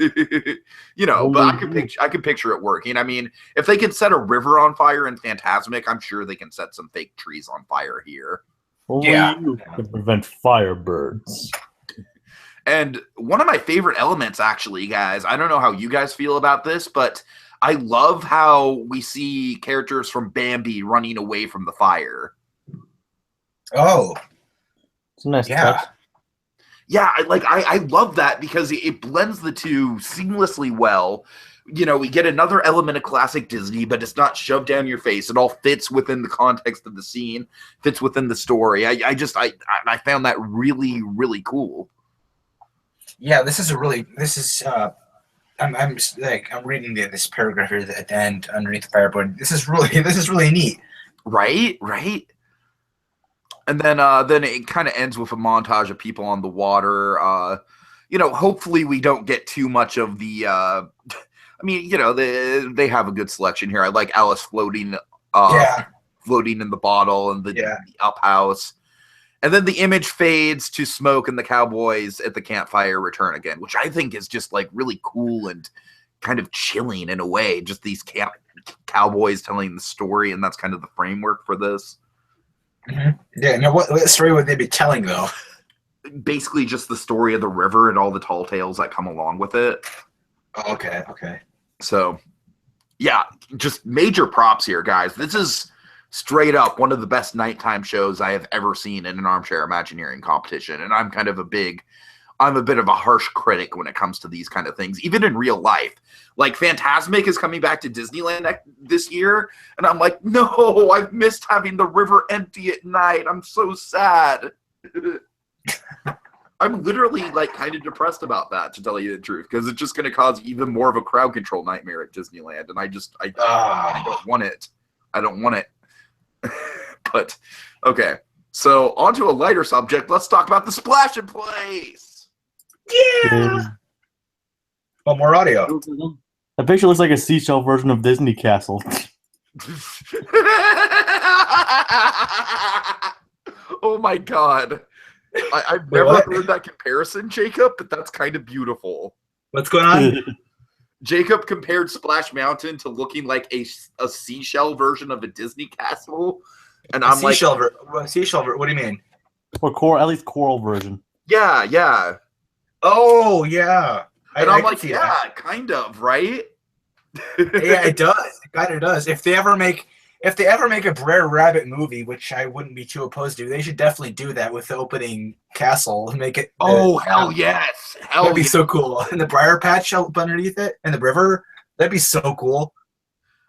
I can picture it working. I mean, if they can set a river on fire in Phantasmic, I'm sure they can set some fake trees on fire here. Only you can prevent Firebirds. And one of my favorite elements, actually, guys, I don't know how you guys feel about this, but I love how we see characters from Bambi running away from the fire. Oh. It's a nice touch. Yeah, I love that because it blends the two seamlessly well. We get another element of classic Disney, but it's not shoved down your face. It all fits within the context of the scene, fits within the story. I found that really, really cool. Yeah, I'm reading this paragraph here at the end underneath the Firebird. This is really neat. Right. And then it kind of ends with a montage of people on the water. Hopefully we don't get too much of the. I mean, they have a good selection here. I like Alice floating in the bottle and the up house. And then the image fades to Smoke and the cowboys at the campfire return again, which I think is just like really cool and kind of chilling in a way. Just these cowboys telling the story, and that's kind of the framework for this. Mm-hmm. Yeah. Now, what story would they be telling, though? Basically, just the story of the river and all the tall tales that come along with it. Oh, okay. So, yeah, just major props here, guys. This is straight up one of the best nighttime shows I have ever seen in an armchair Imagineering competition, and I'm a bit of a harsh critic when it comes to these kind of things, even in real life. Like, Phantasmic is coming back to Disneyland this year, and I'm like, no, I've missed having the river empty at night. I'm so sad. I'm literally, like, kind of depressed about that, to tell you the truth, because it's just going to cause even more of a crowd control nightmare at Disneyland, and I don't want it. I don't want it. But, okay. So, on to a lighter subject. Let's talk about the Splash in Place. Yeah! Oh, more audio. That picture looks like a seashell version of Disney Castle. Oh my god. I've never heard that comparison, Jacob, but that's kind of beautiful. What's going on? Jacob compared Splash Mountain to looking like a seashell version of a Disney castle, and I'm like, seashell. What do you mean? Or at least coral version. yeah. Oh yeah. And I'm like, yeah, kind of, right? Yeah, it does. It kind of does. If they ever make a Brer Rabbit movie, which I wouldn't be too opposed to, they should definitely do that with the opening castle and make it. Oh hell yes! That'd be so cool. And the briar patch up underneath it, and the river. That'd be so cool.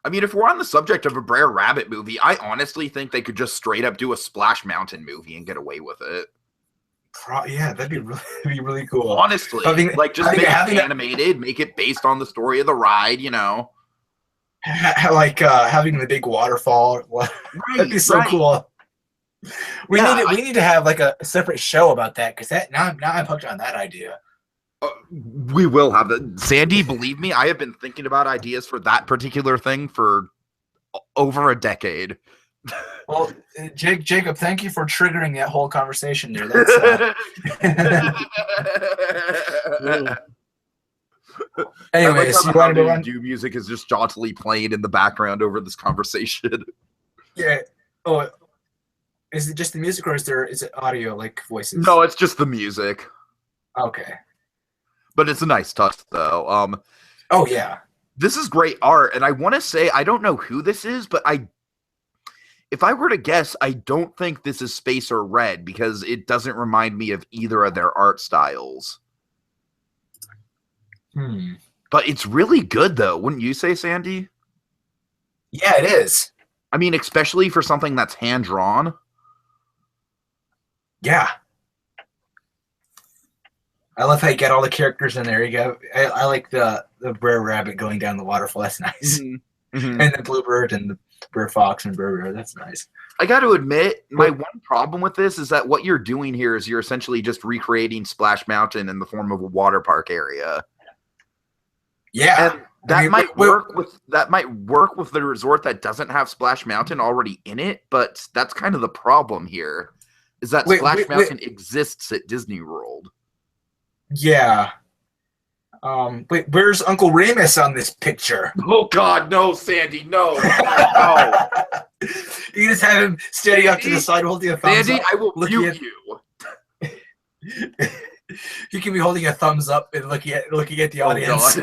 I mean, if we're on the subject of a Brer Rabbit movie, I honestly think they could just straight up do a Splash Mountain movie and get away with it. Yeah, that'd be really cool. Honestly, like just make it animated, make it based on the story of the ride, you know. Like having the big waterfall. Right, that'd be so cool. We need to have like a separate show about that, because that now I'm hooked on that idea. We will have that. Sandy, believe me, I have been thinking about ideas for that particular thing for over a decade. Well, Jacob, thank you for triggering that whole conversation there. Anyways, you want to move on? Do music is just jauntily playing in the background over this conversation. Yeah. Oh, is it just the music, or is it audio, like voices? No, it's just the music. Okay. But it's a nice touch, though. Oh yeah. This is great art, and I want to say I don't know who this is, but if I were to guess, I don't think this is Space or Red, because it doesn't remind me of either of their art styles. But it's really good, though. Wouldn't you say, Sandy? Yeah, it is. I mean, especially for something that's hand-drawn. Yeah. I love how you got all the characters in there. You got I like the Brer Rabbit going down the waterfall. That's nice. And the Bluebird and the Brer Fox and Brer Bear. That's nice. I got to admit, my one problem with this is that what you're doing here is you're essentially just recreating Splash Mountain in the form of a water park area. Yeah, and that might work with the resort that doesn't have Splash Mountain already in it, but that's kind of the problem here. Is that Splash Mountain exists at Disney World? Yeah. Wait, where's Uncle Remus on this picture? Oh God, no, Sandy, no. No. You just have him standing up to the side holding a thumbs Sandy, up. I will mute you. You can be holding a thumbs up and looking at the audience.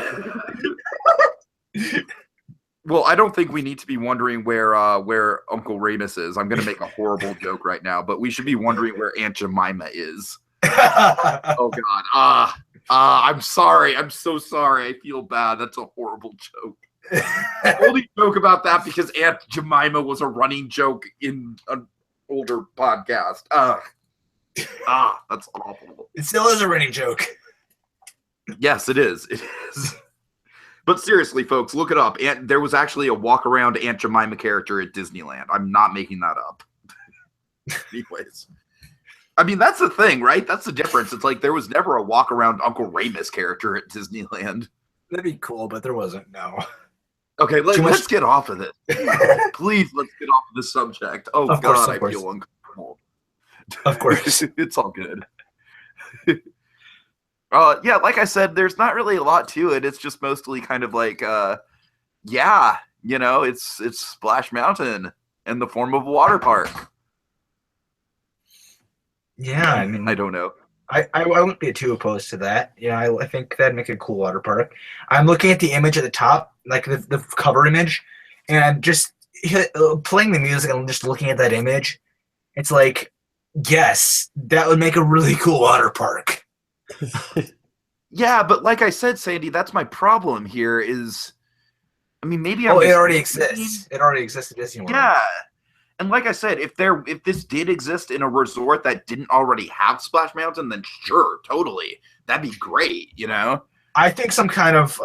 Well, I don't think we need to be wondering where Uncle Remus is. I'm going to make a horrible joke right now, but we should be wondering where Aunt Jemima is. Oh God. I'm sorry. I'm so sorry. I feel bad. That's a horrible joke. I only joke about that because Aunt Jemima was a running joke in an older podcast. That's awful. It still is a running joke. Yes, it is. It is. But seriously, folks, look it up. There was actually a walk-around Aunt Jemima character at Disneyland. I'm not making that up. Anyways. I mean, that's the thing, right? That's the difference. It's like there was never a walk-around Uncle Remus character at Disneyland. That'd be cool, but there wasn't, no. Okay, let's get off of this. Please, let's get off of this subject. Oh, of God, I feel uncomfortable. Of course. It's all good. Yeah, like I said, there's not really a lot to it. It's just mostly kind of like, it's Splash Mountain in the form of a water park. Yeah, I mean, I don't know. I wouldn't be too opposed to that. Yeah, I think that'd make a cool water park. I'm looking at the image at the top, like the cover image, and just playing the music and just looking at that image. It's like, yes, that would make a really cool water park. Yeah, but like I said, Sandy, that's my problem here is, I mean, maybe it already exists. It already exists at Disney World. Yeah. And like I said, if this did exist in a resort that didn't already have Splash Mountain, then sure, totally. That'd be great, you know? I think some kind of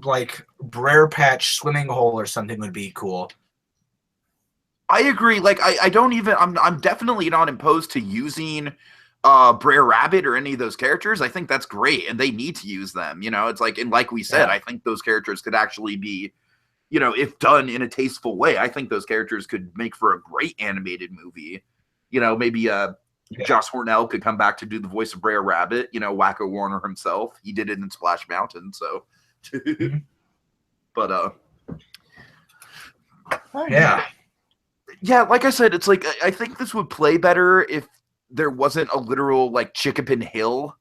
like Brer Patch swimming hole or something would be cool. I agree. Like I'm definitely not opposed to using Brer Rabbit or any of those characters. I think that's great, and they need to use them. You know, it's like, and like we said, I think those characters could actually be, you know, if done in a tasteful way, I think those characters could make for a great animated movie. You know, maybe Josh Hornell could come back to do the voice of Brer Rabbit, Wacko Warner himself. He did it in Splash Mountain, so. But, yeah. Yeah, like I said, it's like, I think this would play better if there wasn't a literal, like, Chickapin Hill.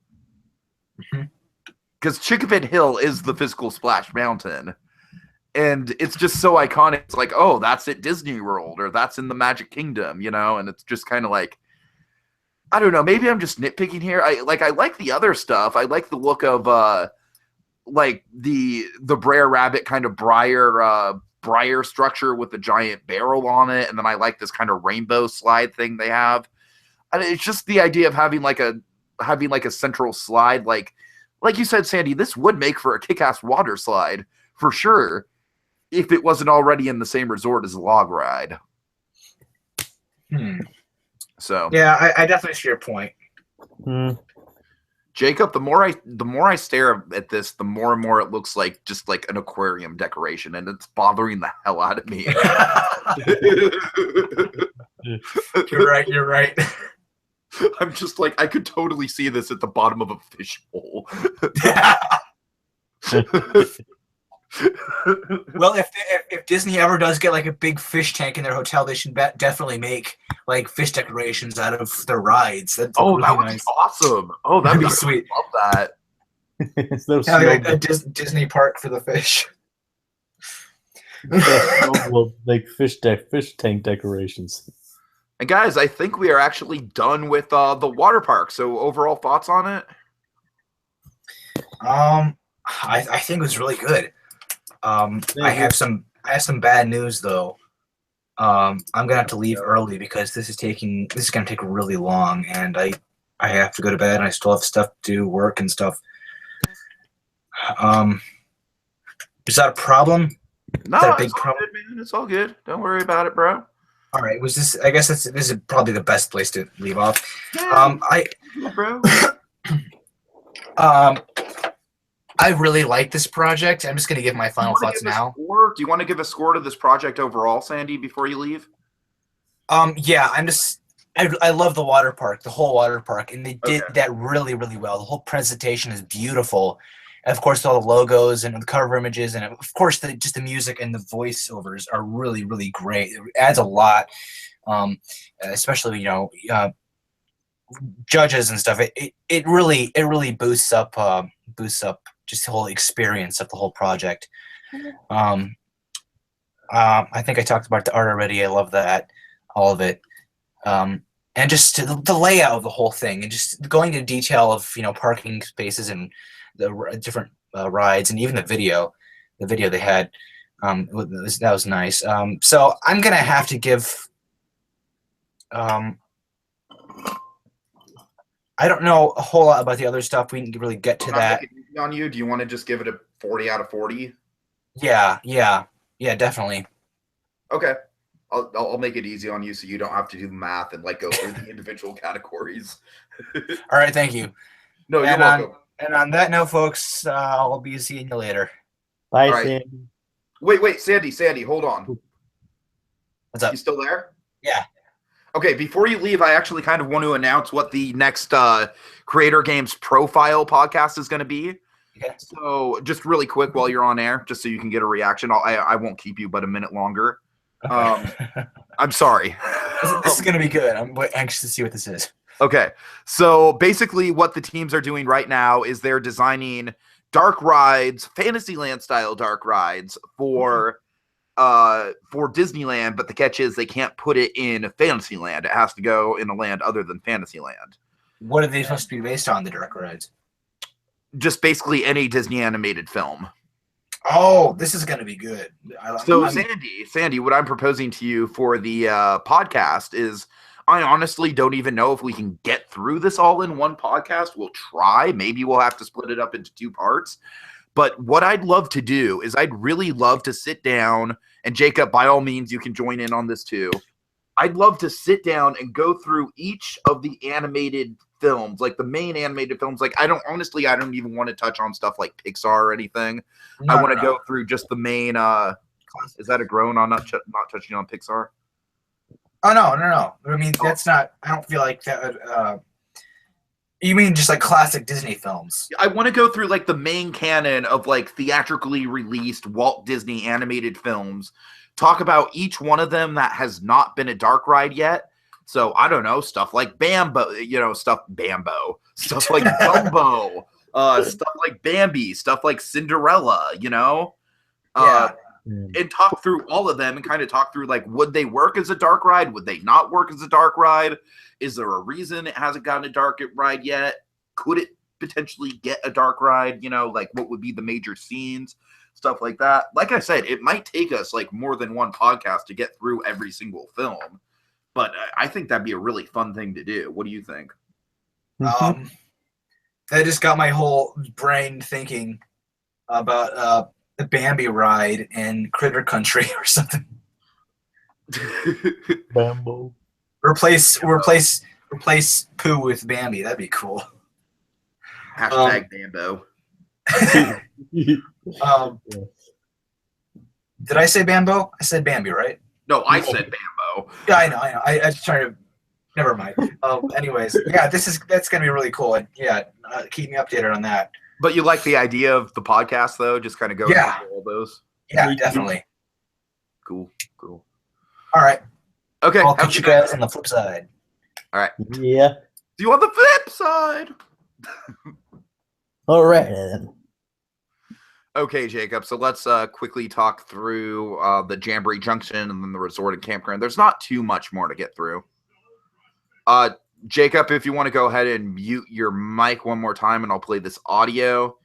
Because Chickapin Hill is the physical Splash Mountain. And it's just so iconic. It's like, oh, that's at Disney World, or that's in the Magic Kingdom, and it's just kind of like, I don't know. Maybe I'm just nitpicking here. I like the other stuff. I like the look of like the Brer Rabbit kind of briar structure with the giant barrel on it, and then I like this kind of rainbow slide thing they have. And it's just the idea of having like a central slide, like you said, Sandy. This would make for a kick-ass water slide for sure, if it wasn't already in the same resort as a log ride. So yeah, I definitely see your point. Jacob, the more I stare at this, the more and more it looks like just like an aquarium decoration, and it's bothering the hell out of me. You're right. I'm just like, I could totally see this at the bottom of a fish bowl. Well, if Disney ever does get like a big fish tank in their hotel, they should definitely make like fish decorations out of their rides. That'd that really would nice. be awesome. Oh, that'd be sweet. I love that. So Like a Disney park for the fish. like fish tank decorations. And guys, I think we are actually done with the water park. So overall thoughts on it? I think it was really good. I have some bad news though. I'm gonna have to leave early because this is gonna take really long, and I have to go to bed, and I still have stuff to do, work and stuff. Is that a problem? No, Is that a big it's all problem? good, man. It's all good. Don't worry about it, bro. All right. I guess this is probably the best place to leave off. Yeah, bro. I really like this project. I'm just gonna give my final thoughts now. Do you want to give a score to this project overall, Sandy, before you leave? Yeah, I love the water park, the whole water park, and they did that really, really well. The whole presentation is beautiful. And of course, all the logos and the cover images, and of course, just the music and the voiceovers are really, really great. It adds a lot, especially judges and stuff. It really boosts up just the whole experience of the whole project. I think I talked about the art already. I love that, all of it. And just the layout of the whole thing, and just going into detail of parking spaces and the different rides, and even the video they had, that was nice. So I'm gonna have to give. I don't know a whole lot about the other stuff. We can really get to that. On you, do you want to just give it a 40 out of 40? Yeah, definitely. Okay. I'll make it easy on you so you don't have to do the math and go through the individual categories. All right, thank you. No, you're welcome. And on that note, folks, I'll be seeing you later. Bye, right. Sandy. Wait, Sandy, hold on. What's up? You still there? Yeah. Okay, before you leave, I actually kind of want to announce what the next Creator Games Profile podcast is going to be. Okay. So just really quick while you're on air, just so you can get a reaction. I won't keep you but a minute longer. I'm sorry. This is going to be good. I'm anxious to see what this is. Okay, so basically what the teams are doing right now is they're designing dark rides, Fantasyland-style dark rides for Disneyland, but the catch is they can't put it in Fantasyland. It has to go in a land other than Fantasyland. What are they supposed to be based on, the dark rides? Just basically any Disney animated film. Oh, this is going to be good. Sandy, what I'm proposing to you for the podcast is, I honestly don't even know if we can get through this all in one podcast. We'll try. Maybe we'll have to split it up into two parts. But what I'd love to do is I'd really love to sit down, and Jacob, by all means, you can join in on this too. I'd love to sit down and go through each of the animated films, like the main animated films. I don't even want to touch on stuff like Pixar or anything. I want to go through just the main. Is that a groan on not touching on Pixar? Oh no. I mean, that's not. I don't feel like that would. You mean just like classic Disney films? I want to go through like the main canon of like theatrically released Walt Disney animated films. Talk about each one of them that has not been a dark ride yet. So I don't know, stuff like Bambo, stuff like Dumbo, stuff like Bambi, stuff like Cinderella, Yeah. and talk through all of them and kind of talk through like, would they work as a dark ride? Would they not work as a dark ride? Is there a reason it hasn't gotten a dark ride yet? Could it potentially get a dark ride? Like what would be the major scenes, stuff like that. Like I said, it might take us like more than one podcast to get through every single film, but I think that'd be a really fun thing to do. What do you think? That just got my whole brain thinking about the Bambi ride in Critter Country or something. Bambo. Replace Pooh with Bambi. That'd be cool. Hashtag Bambo. Did I say Bambo? I said Bambi, right? No, I said Bambo. Yeah, I know. I just trying to. Never mind. Anyways, yeah, that's gonna be really cool, and yeah, keep me updated on that. But you like the idea of the podcast, though? Just kind of go through all those. Yeah, definitely. Cool. All right. Okay. I'll catch you guys on the flip side. All right. Yeah. See you on the flip side. All right then. Okay, Jacob. So let's quickly talk through the Jamboree Junction and then the resort and campground. There's not too much more to get through. Jacob, if you want to go ahead and mute your mic one more time, and I'll play this audio.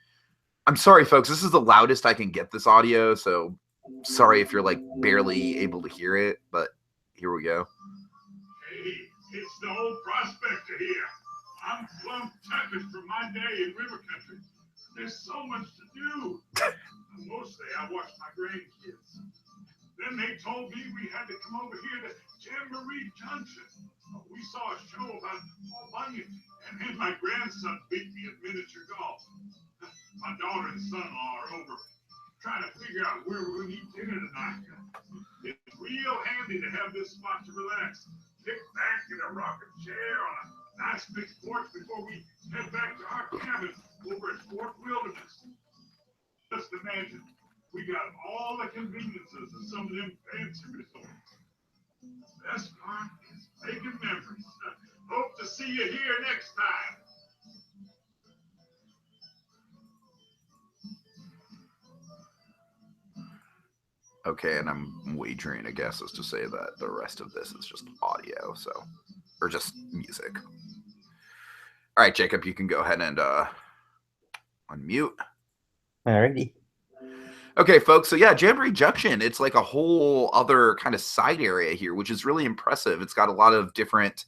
I'm sorry, folks. This is the loudest I can get this audio, so sorry if you're like barely able to hear it, but here we go. Hey, it's the old prospector here. I'm plumb tuckered from my day in river country. There's so much to do. Mostly I watch my grandkids. Then they told me we had to come over here to Jamboree Junction. We saw a show about Paul Bunyan, and then my grandson beat me at miniature golf. My daughter and son-in-law are over trying to figure out where we're going to eat dinner tonight. It's real handy to have this spot to relax. Kick back in a rocking chair on a nice big porch before we head back to our cabin over at Fort Wilderness. Just imagine, we got all the conveniences of some of them fancy resorts. The best part is making memories. Hope to see you here next time. Okay, and I'm wagering a guess as to say that the rest of this is just audio, or just music. All right, Jacob, you can go ahead and unmute. Alrighty. Okay, folks. So yeah, Jamboree Junction. It's like a whole other kind of side area here, which is really impressive. It's got a lot of different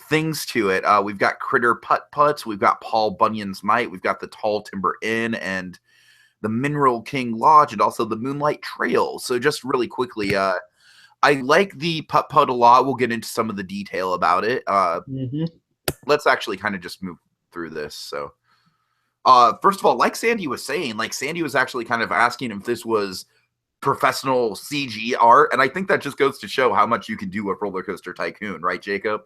things to it. We've got Critter Putt-Putts. We've got Paul Bunyan's Might. We've got the Tall Timber Inn and the Mineral King Lodge, and also the Moonlight Trail. So just really quickly, I like the Putt-Putt a lot. We'll get into some of the detail about it. Let's actually kind of just move through this. So first of all, like Sandy was saying, Sandy was actually kind of asking if this was professional CG art, and I think that just goes to show how much you can do with Roller Coaster Tycoon, right, Jacob?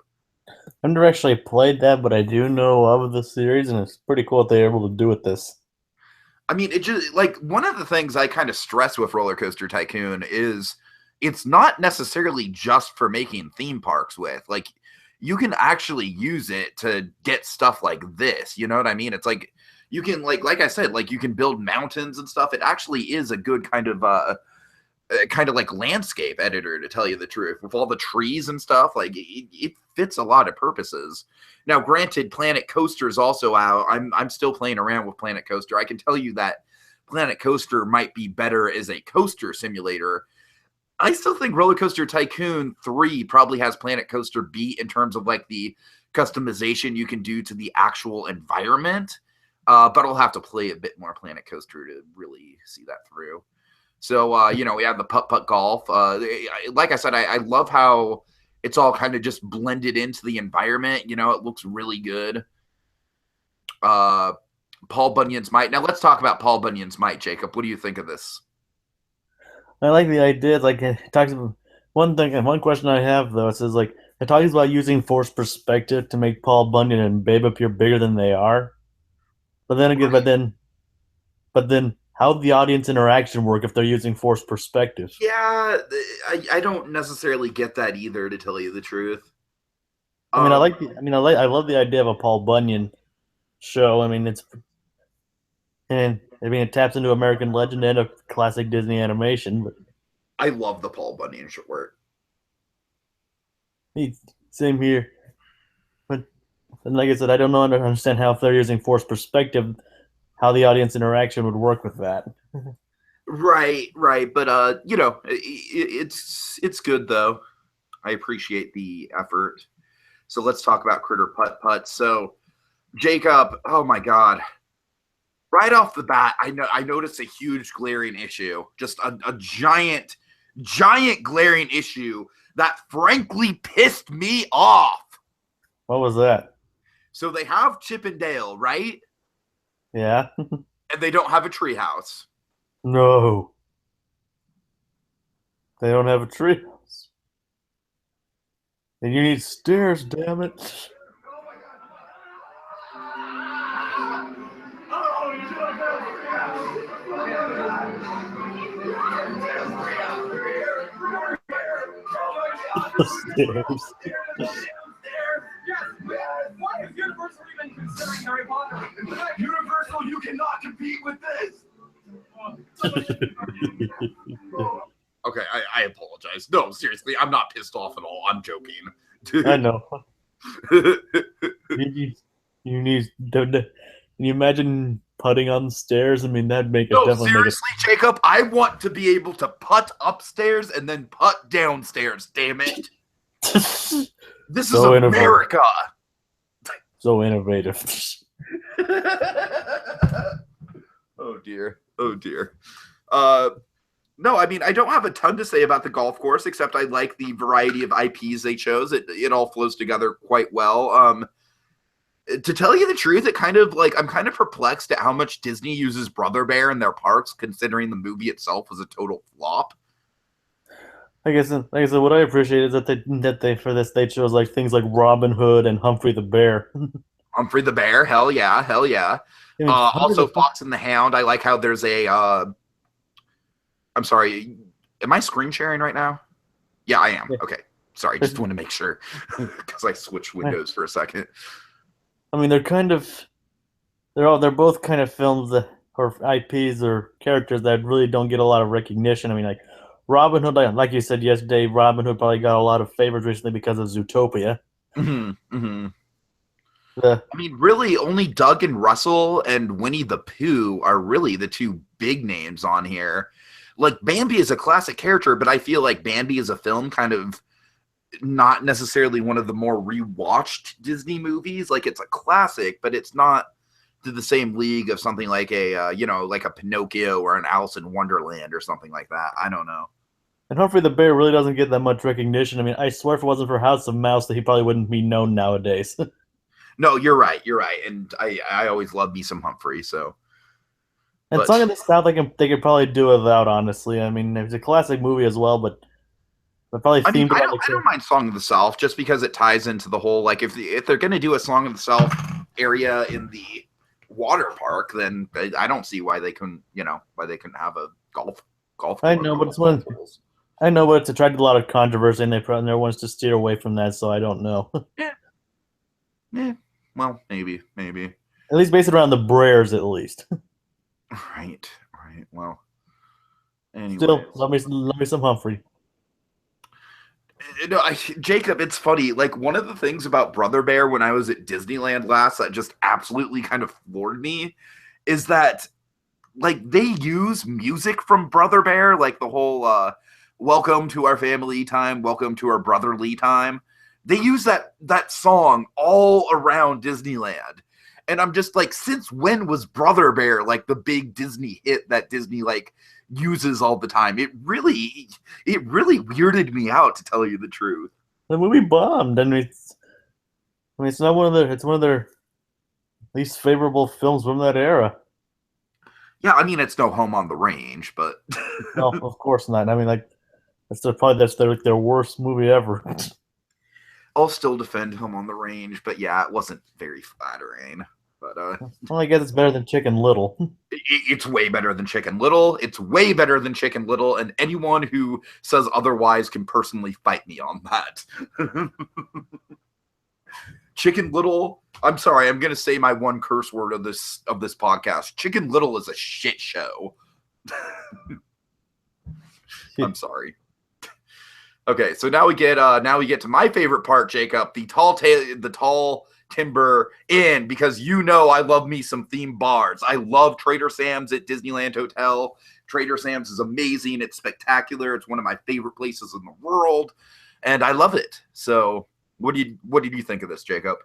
I've never actually played that, but I do know of the series, and it's pretty cool what they're able to do with this. I mean, it just one of the things I kind of stress with Roller Coaster Tycoon is it's not necessarily just for making theme parks with. You can actually use it to get stuff like this. You know what I mean? It's like you can like I said, you can build mountains and stuff. It actually is a good kind of landscape editor, to tell you the truth, with all the trees and stuff. It fits a lot of purposes. Now, granted, Planet Coaster is also out. I'm still playing around with Planet Coaster. I can tell you that Planet Coaster might be better as a coaster simulator. I still think Roller Coaster Tycoon 3 probably has Planet Coaster beat in terms of the customization you can do to the actual environment. But I'll have to play a bit more Planet Coaster to really see that through. So, we have the Putt-Putt Golf. Like I said, I love how it's all kind of just blended into the environment. It looks really good. Paul Bunyan's Might. Now, let's talk about Paul Bunyan's Might, Jacob. What do you think of this? I like the idea. It talks about One thing and one question I have though, it says like it talks about using forced perspective to make Paul Bunyan and Babe appear bigger than they are. But then again, but then how would the audience interaction work if they're using forced perspective? Yeah, I don't necessarily get that either, to tell you the truth. I mean, I love the idea of a Paul Bunyan show. I mean, it taps into American legend and a classic Disney animation. But I love the Paul Bunyan short. same here. But and like I said, I don't know understand how if they're using forced perspective, how the audience interaction would work with that. Right, but it's good though. I appreciate the effort. So let's talk about Critter Putt Putt. So Jacob, oh my God. Right off the bat, I noticed a huge glaring issue. Just a giant glaring issue that frankly pissed me off. What was that? So they have Chip and Dale, right? Yeah. And they don't have a treehouse. No. They don't have a treehouse. And you need stairs, damn it. Stairs. Why has Universal even considering Harry Potter? Universal, you cannot compete with this. Okay, I apologize. No, seriously, I'm not pissed off at all. I'm joking. I know. you need. Can you imagine putting on stairs? I mean, that'd make it definitely. Seriously, Jacob, I want to be able to putt upstairs and then putt downstairs. Damn it! This So is America. So innovative. Oh dear. Oh dear. No, I mean, I don't have a ton to say about the golf course, except I like the variety of IPs they chose. It all flows together quite well. To tell you the truth, it kind of like I'm kind of perplexed at how much Disney uses Brother Bear in their parks, considering the movie itself was a total flop. Like I said, what I appreciate is that they for this they chose like things like Robin Hood and Humphrey the Bear. Humphrey the Bear, hell yeah, hell yeah. I mean, Also, Fox and the Hound. I like how there's a. I'm sorry, am I screen sharing right now? Yeah, I am. Yeah. Okay, sorry, just want to make sure because I switched windows for a second. I mean, they're both kind of films that, or IPs or characters that really don't get a lot of recognition. I mean, like Robin Hood, like you said yesterday, Robin Hood probably got a lot of favors recently because of Zootopia. Mm-hmm, mm-hmm. I mean, really, only Doug and Russell and Winnie the Pooh are really the two big names on here. Like, Bambi is a classic character, but I feel like Bambi as a film kind of not necessarily one of the more rewatched Disney movies. Like, it's a classic, but it's not to the same league of something like like a Pinocchio or an Alice in Wonderland or something like that. I don't know. And Humphrey the Bear really doesn't get that much recognition. I mean, I swear if it wasn't for House of Mouse that he probably wouldn't be known nowadays. No, you're right. And I always love me some Humphrey, so. And Song of the South, they could probably do without, honestly. I mean, it's a classic movie as well, but probably themed. I don't mind Song of the South just because it ties into the whole, like, if they're going to do a Song of the South area in the water park, then I don't see why they couldn't have a golf. I know, but it's attracted a lot of controversy, and there wants to steer away from that. So I don't know. Yeah. Well, maybe. At least based around the Brers, at least. Right. Well, anyway. Still, love me some Humphrey. No, Jacob, it's funny. Like, one of the things about Brother Bear when I was at Disneyland last that just absolutely kind of floored me is that, like, they use music from Brother Bear, like the whole welcome to our family time, welcome to our brotherly time. They use that song all around Disneyland. And I'm just like, since when was Brother Bear like the big Disney hit that Disney like uses all the time? It really weirded me out, to tell you the truth. The movie bombed, and it's not one of their least favorable films from that era. Yeah, I mean, it's no Home on the Range, but no, of course not. I mean, like, that's their worst movie ever. I'll still defend Home on the Range, but yeah, it wasn't very flattering. But Well, I guess it's better than Chicken Little. it's way better than Chicken Little. It's way better than Chicken Little, and anyone who says otherwise can personally fight me on that. Chicken Little, I'm sorry, I'm gonna say my one curse word of this podcast. Chicken Little is a shit show. I'm sorry. Okay, so now we get to my favorite part, Jacob, the tall timber inn, because you know I love me some theme bars. I love Trader Sam's at Disneyland Hotel. Trader Sam's is amazing. It's spectacular. It's one of my favorite places in the world, and I love it. So, what did you think of this, Jacob?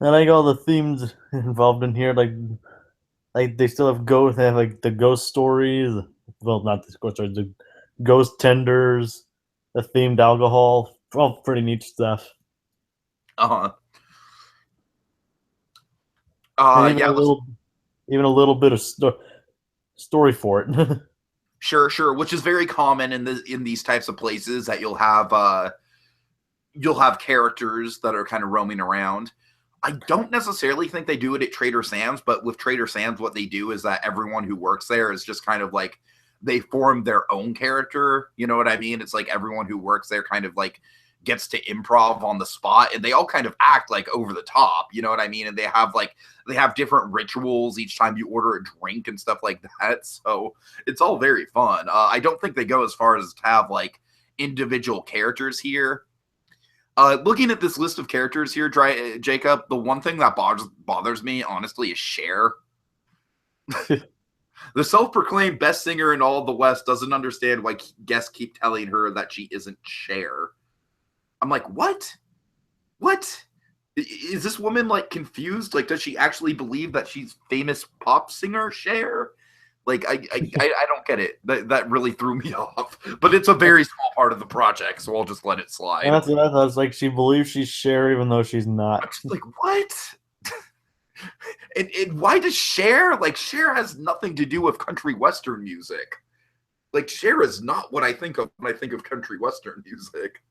I like all the themes involved in here. Like they still have ghost. They have like the ghost stories. Well, not the ghost stories. The ghost tenders. The themed alcohol. All pretty neat stuff. Uh-huh. And even Yeah. even a little bit of story for it. Sure. Which is very common in these types of places, that you'll have characters that are kind of roaming around. I don't necessarily think they do it at Trader Sam's, but with Trader Sam's, what they do is that everyone who works there is just kind of like, they form their own character. You know what I mean? It's like everyone who works there kind of like gets to improv on the spot, and they all kind of act like over the top. You know what I mean? And they have different rituals each time you order a drink and stuff like that. So it's all very fun. I don't think they go as far as to have like individual characters here. Looking at this list of characters here, Jacob, the one thing that bothers me, honestly, is Cher. The self-proclaimed best singer in all of the West doesn't understand why guests keep telling her that she isn't Cher. I'm like, what? What? Is this woman like confused? Like, does she actually believe that she's famous pop singer Cher? Like, I don't get it. That really threw me off. But it's a very small part of the project, so I'll just let it slide. And that's what I thought. It's like she believes she's Cher even though she's not. I'm just like, what? and why does Cher? Like, Cher has nothing to do with country western music. Like, Cher is not what I think of when I think of country western music.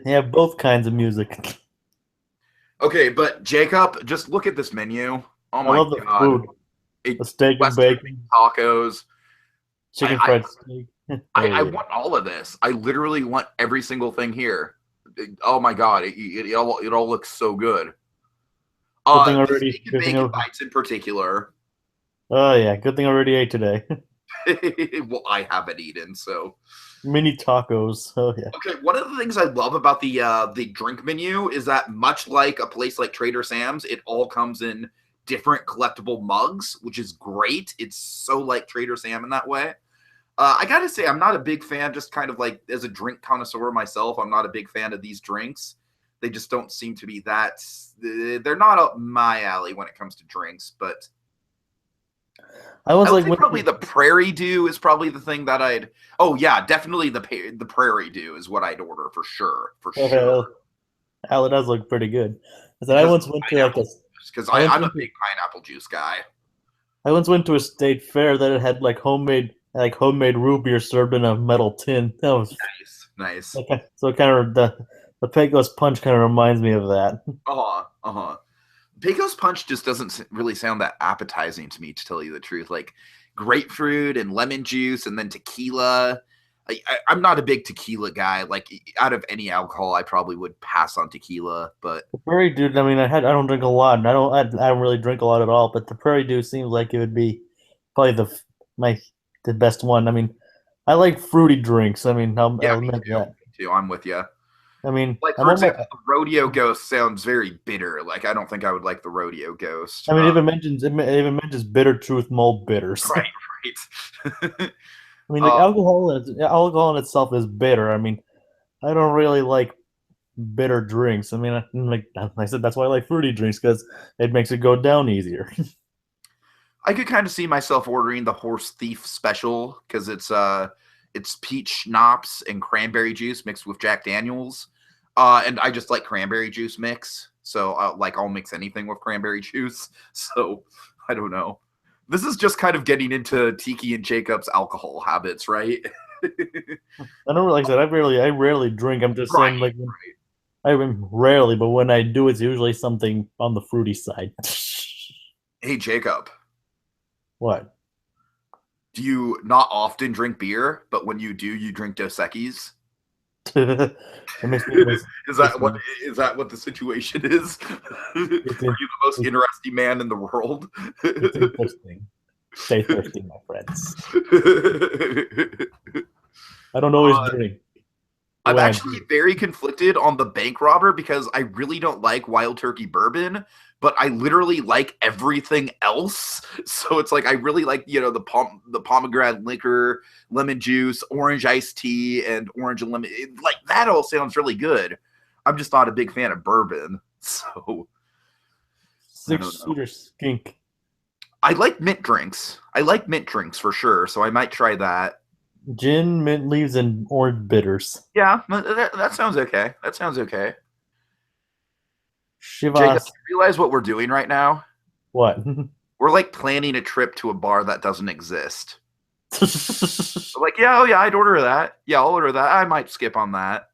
Yeah, both kinds of music. Okay, but Jacob, just look at this menu. Oh my I love the god. food. The steak and bacon, tacos, chicken fried steak. I want all of this. I literally want every single thing here. Oh my god, it all looks so good. Good thing the steak and bacon bites in particular. Oh yeah, good thing I already ate today. Well, I haven't eaten, so mini tacos. Oh yeah. Okay, one of the things I love about the drink menu is that, much like a place like Trader Sam's, it all comes in different collectible mugs, which is great. It's so like Trader Sam in that way. I gotta say, I'm not a big fan, just kind of like as a drink connoisseur myself, I'm not a big fan of these drinks. They just don't seem to be that, they're not up my alley when it comes to drinks, but I would say probably the Prairie Dew is probably the thing that I'd, oh yeah, definitely the Prairie Dew is what I'd order for sure, sure. It does look pretty good. I once went to like because I'm a big pineapple juice guy. I once went to a state fair that it had like homemade root beer served in a metal tin. That was nice. Okay, so kind of the Pecos Punch kind of reminds me of that. Pecos Punch just doesn't really sound that appetizing to me, to tell you the truth. Like grapefruit and lemon juice and then tequila. I'm not a big tequila guy. Like, out of any alcohol, I probably would pass on tequila. But the Prairie Dew, I mean, I don't drink a lot. I don't really drink a lot at all. But the Prairie Dew seems like it would be probably the best one. I mean, I like fruity drinks. I mean, I'll admit that. Me too. I'm with you. I mean, like, for example, the Rodeo Ghost sounds very bitter. Like, I don't think I would like the Rodeo Ghost. I mean, it even mentions Bitter Truth malt bitters. Right. I mean, alcohol in itself is bitter. I mean, I don't really like bitter drinks. I mean, like I said, that's why I like fruity drinks, because it makes it go down easier. I could kind of see myself ordering the Horse Thief special, because it's peach schnapps and cranberry juice mixed with Jack Daniels, and I just like cranberry juice mix. So I'll mix anything with cranberry juice. So I don't know. This is just kind of getting into Tiki and Jacob's alcohol habits, right? I don't like I said. I rarely drink. I'm just saying, Right. I mean, rarely, but when I do, it's usually something on the fruity side. Hey, Jacob, What? do you not often drink beer, but when you do, you drink Dos Equis? It makes me Is that what the situation is? Are you It's, the most it's, interesting man in the world? it's interesting. Stay thirsty, my friends. I don't always drink. I'm When I actually very conflicted on the bank robber because I really don't like Wild Turkey Bourbon, but I literally like everything else. So it's like I really like the pomegranate liquor, lemon juice, orange iced tea, and orange and lemon. Like that all sounds really good. I'm just not a big fan of bourbon. So I don't know. 6-shooter skink. I like mint drinks. I like mint drinks for sure. So I might try that. Gin, mint leaves, and orange bitters. Yeah, that sounds okay. That sounds okay. Jacob, Shivas. you realize what we're doing right now? What? We're like planning a trip to a bar that doesn't exist. We're like, yeah, oh yeah, I'd order that. Yeah, I'll order that. I might skip on that.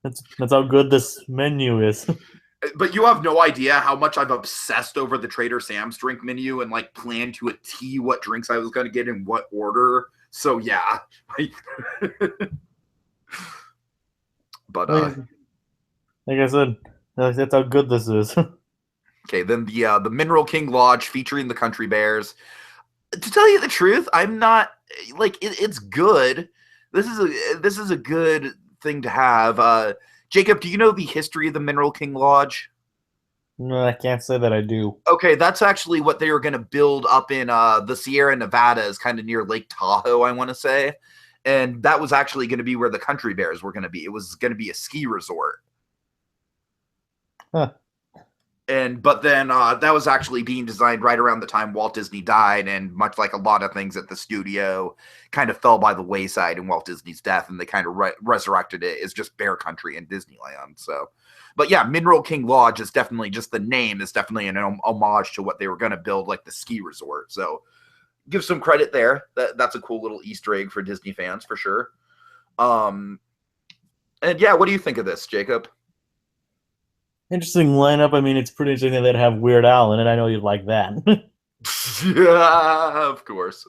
That's how good this menu is. But you have no idea how much I've obsessed over the Trader Sam's drink menu and like planned to a T what drinks I was going to get in what order. So yeah. But like I said, that's how good this is. okay, then the Mineral King Lodge featuring the Country Bears. To tell you the truth, I'm not like it's good. This is a good thing to have. Jacob, do you know the history of the Mineral King Lodge? No, I can't say that I do. Okay, that's actually what they were going to build up in the Sierra Nevadas, kind of near Lake Tahoe, I want to say. And that was actually going to be where the Country Bears were going to be. It was going to be a ski resort. Huh. But then that was actually being designed right around the time Walt Disney died, and much like a lot of things at the studio, kind of fell by the wayside in Walt Disney's death, and they kind of resurrected it as just Bear Country in Disneyland. So, but yeah, Mineral King Lodge is definitely just the name is definitely an homage to what they were going to build, like the ski resort. So, give some credit there. That's a cool little Easter egg for Disney fans for sure. And yeah, what do you think of this, Jacob? Interesting lineup. I mean, it's pretty interesting that they'd have Weird Al in it. I know you'd like that. Yeah, of course.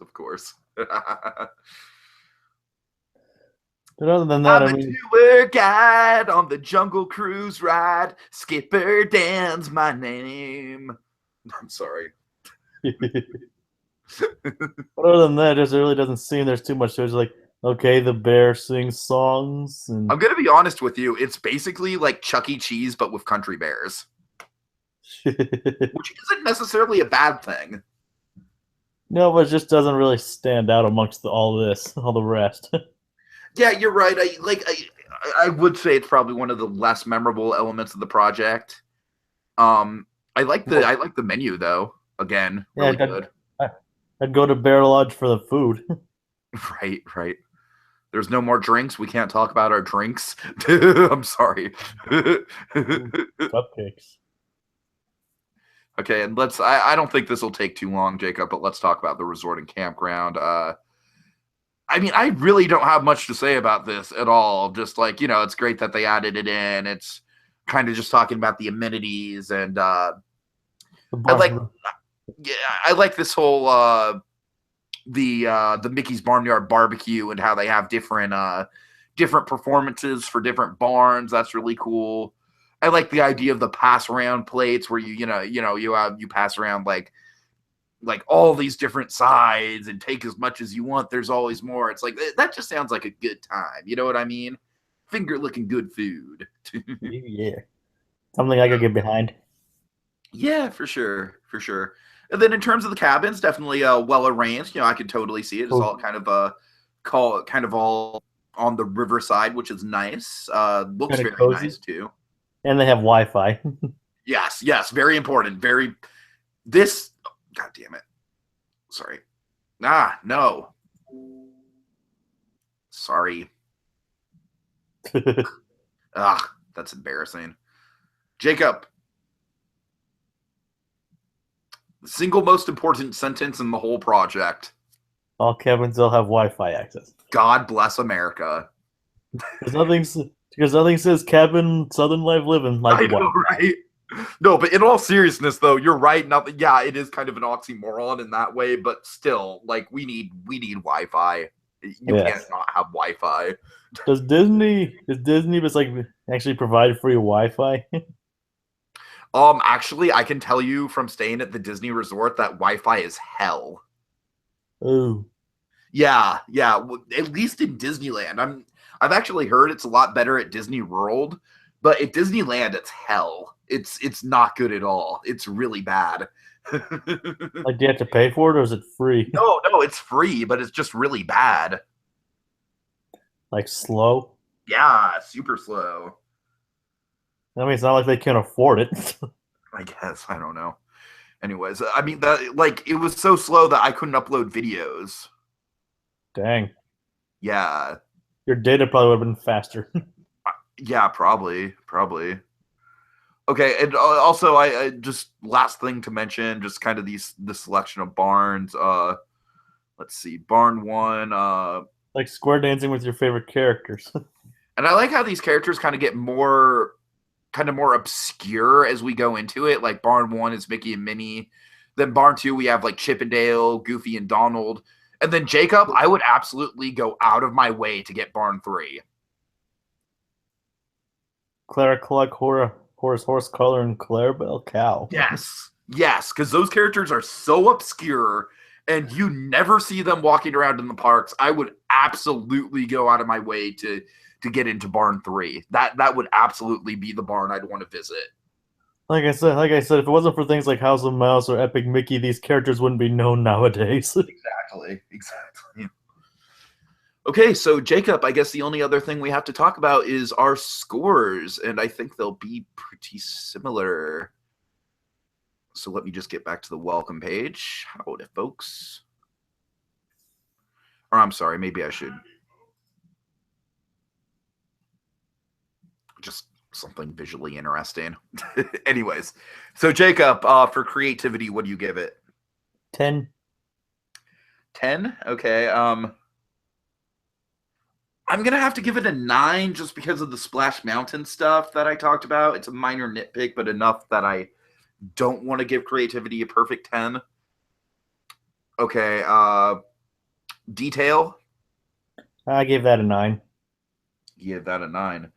But other than that, I'm a tour guide on the Jungle Cruise ride. Skipper Dan's my name. I'm sorry. But other than that, it really doesn't seem there's too much to it. It's like, okay, the bear sings songs. And I'm going to be honest with you. It's basically like Chuck E. Cheese, but with country bears. Which isn't necessarily a bad thing. No, but it just doesn't really stand out amongst all the rest. Yeah, you're right. I would say it's probably one of the less memorable elements of the project. I like the menu though. Again, really good. I'd go to Bear Lodge for the food. Right. There's no more drinks. We can't talk about our drinks. I'm sorry. Cupcakes. Okay, and I don't think this will take too long, Jacob, but let's talk about the resort and campground. I mean, I really don't have much to say about this at all. Just like, it's great that they added it in. It's kind of just talking about the amenities and I like this whole the Mickey's Barnyard Barbecue and how they have different performances for different barns. That's really cool. I like the idea of the pass around plates where you pass around like all these different sides and take as much as you want. There's always more. It's like that just sounds like a good time. You know what I mean? Finger looking good food. Yeah. Something I could get behind. Yeah, for sure. And then in terms of the cabins, definitely well arranged. I could totally see it. It's all kind of all on the riverside, which is nice. Looks very cozy. Nice too. And they have Wi-Fi. Yes, very important. God damn it. Sorry. No. Sorry. That's embarrassing. Jacob. Single most important sentence in the whole project. All cabins will have Wi-Fi access. God bless America. Because nothing says cabin Southern life living like I know, Wi-Fi. right? No, but in all seriousness, though, you're right. Yeah, it is kind of an oxymoron in that way, but still, like, we need Wi-Fi. You can't not have Wi-Fi. Does Disney just like actually provide free Wi-Fi? Actually, I can tell you from staying at the Disney Resort that Wi-Fi is hell. Oh. Yeah. At least in Disneyland. I've actually heard it's a lot better at Disney World, but at Disneyland it's hell. It's not good at all. It's really bad. Like, do you have to pay for it, or is it free? No, it's free, but it's just really bad. Like slow? Yeah, super slow. I mean, it's not like they can afford it. I guess. I don't know. Anyways, I mean, it was so slow that I couldn't upload videos. Dang. Yeah. Your data probably would have been faster. Yeah, probably. Okay, and also, I just last thing to mention, just kind of the selection of barns. Let's see, barn 1. Like square dancing with your favorite characters. And I like how these characters kind of get more obscure as we go into it. Like barn 1 is Mickey and Minnie. Then barn 2 we have like Chip and Dale, Goofy and Donald. And then Jacob, I would absolutely go out of my way to get barn 3. Clara Cluck, Horace Horse Color, and Clarabelle Cow. Yes, because those characters are so obscure and you never see them walking around in the parks. I would absolutely go out of my way to get into barn 3. That would absolutely be the barn I'd want to visit. Like I said, if it wasn't for things like House of Mouse or Epic Mickey, these characters wouldn't be known nowadays. Exactly. Okay, so Jacob, I guess the only other thing we have to talk about is our scores, and I think they'll be pretty similar. So let me just get back to the welcome page. Howdy, folks. Or I'm sorry, maybe I should just something visually interesting. Anyways, so Jacob, for creativity, what do you give it? 10. 10? Okay. I'm going to have to give it a 9 just because of the Splash Mountain stuff that I talked about. It's a minor nitpick, but enough that I don't want to give creativity a perfect 10. Okay. Detail? I gave that a 9. Give that a 9.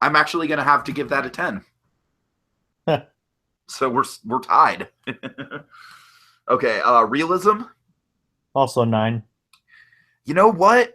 I'm actually going to have to give that a 10. So we're tied. Okay. Realism? Also 9. You know what?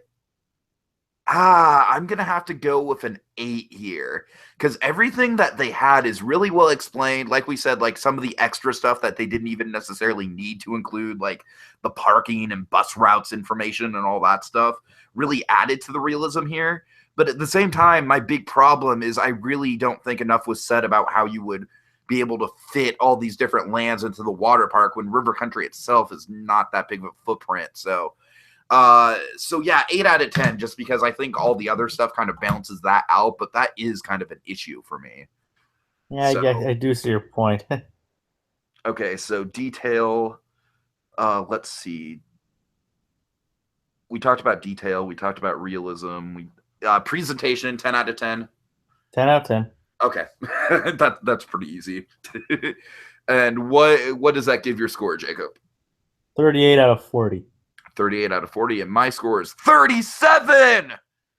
I'm going to have to go with an 8 here because everything that they had is really well explained. Like we said, like some of the extra stuff that they didn't even necessarily need to include, like the parking and bus routes information and all that stuff really added to the realism here. But at the same time, my big problem is I really don't think enough was said about how you would be able to fit all these different lands into the water park when River Country itself is not that big of a footprint. So yeah, 8 out of 10, just because I think all the other stuff kind of balances that out, but that is kind of an issue for me. Yeah, so, I do see your point. Okay, so detail, let's see. We talked about detail, we talked about realism, presentation, 10 out of 10. 10 out of 10. Okay, that's pretty easy. And what does that give your score, Jacob? 38 out of 40. 38 out of 40, and my score is 37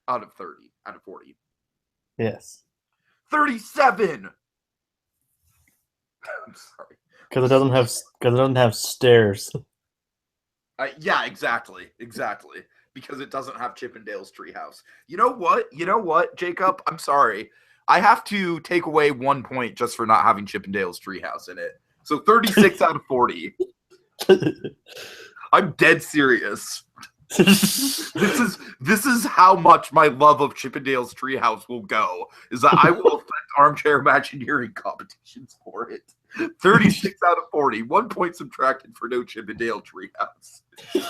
out of 40. Yes. 37. I'm sorry. Because it doesn't have stairs. Yeah, exactly. Because it doesn't have Chippendale's treehouse. You know what, Jacob? I'm sorry. I have to take away 1 point just for not having Chippendale's treehouse in it. So 36 out of 40. I'm dead serious. This is how much my love of Chippendale's treehouse will go. Is that I will affect armchair Imagineering competitions for it. 36 out of 40. 1 point subtracted for no Chippendale treehouse.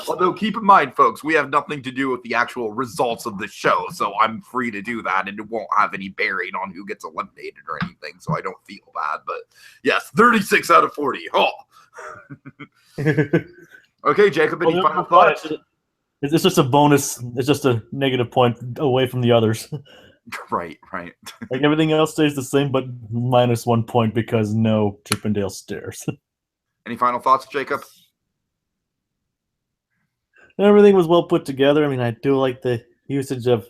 Although keep in mind, folks, we have nothing to do with the actual results of the show, so I'm free to do that, and it won't have any bearing on who gets eliminated or anything, so I don't feel bad. But yes, 36 out of 40. Oh. Okay, Jacob, any final thoughts? It's just a bonus. It's just a negative point away from the others. Right. Like everything else stays the same, but -1 point because no Chippendale stairs. Any final thoughts, Jacob? Everything was well put together. I mean, I do like the usage of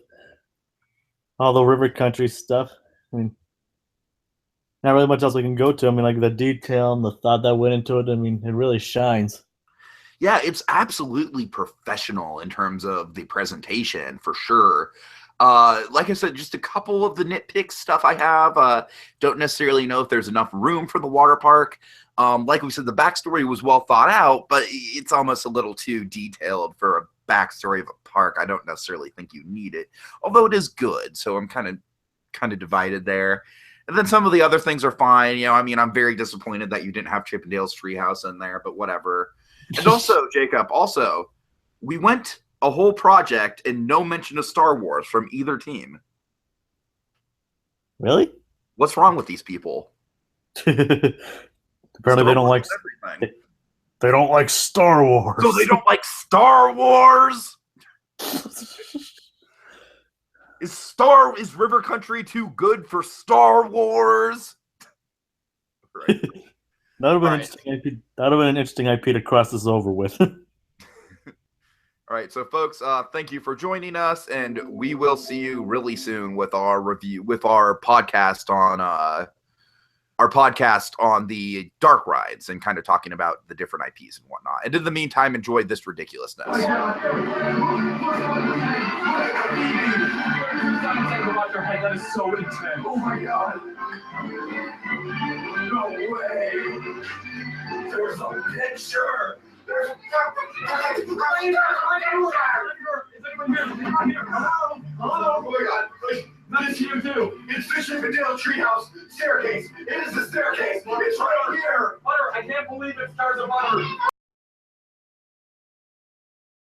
all the river country stuff. I mean, not really much else we can go to. I mean, like the detail and the thought that went into it. I mean, it really shines. Yeah, it's absolutely professional in terms of the presentation, for sure. Like I said, just a couple of the nitpick stuff I have. Don't necessarily know if there's enough room for the water park. Like we said, the backstory was well thought out, but it's almost a little too detailed for a backstory of a park. I don't necessarily think you need it, although it is good. So I'm kind of divided there. And then some of the other things are fine. I mean, I'm very disappointed that you didn't have Chippendale's Treehouse in there, but whatever. And also, Jacob, we went a whole project and no mention of Star Wars from either team. Really? What's wrong with these people? Apparently, they don't like everything. They don't like Star Wars. So they don't like Star Wars? Is River Country too good for Star Wars? Right. That would have been an interesting IP to cross this over with. All right, so folks, thank you for joining us, and we will see you really soon with our review, with our podcast on the dark rides and kind of talking about the different IPs and whatnot. And in the meantime, enjoy this ridiculousness. That is so intense. Oh my god. No way. There's a picture. There's right here. Hello? Oh my god. Nice to see you too. It's the Chippendale Treehouse staircase. It is the staircase. It's right here. Butter, I can't believe it stars a butter.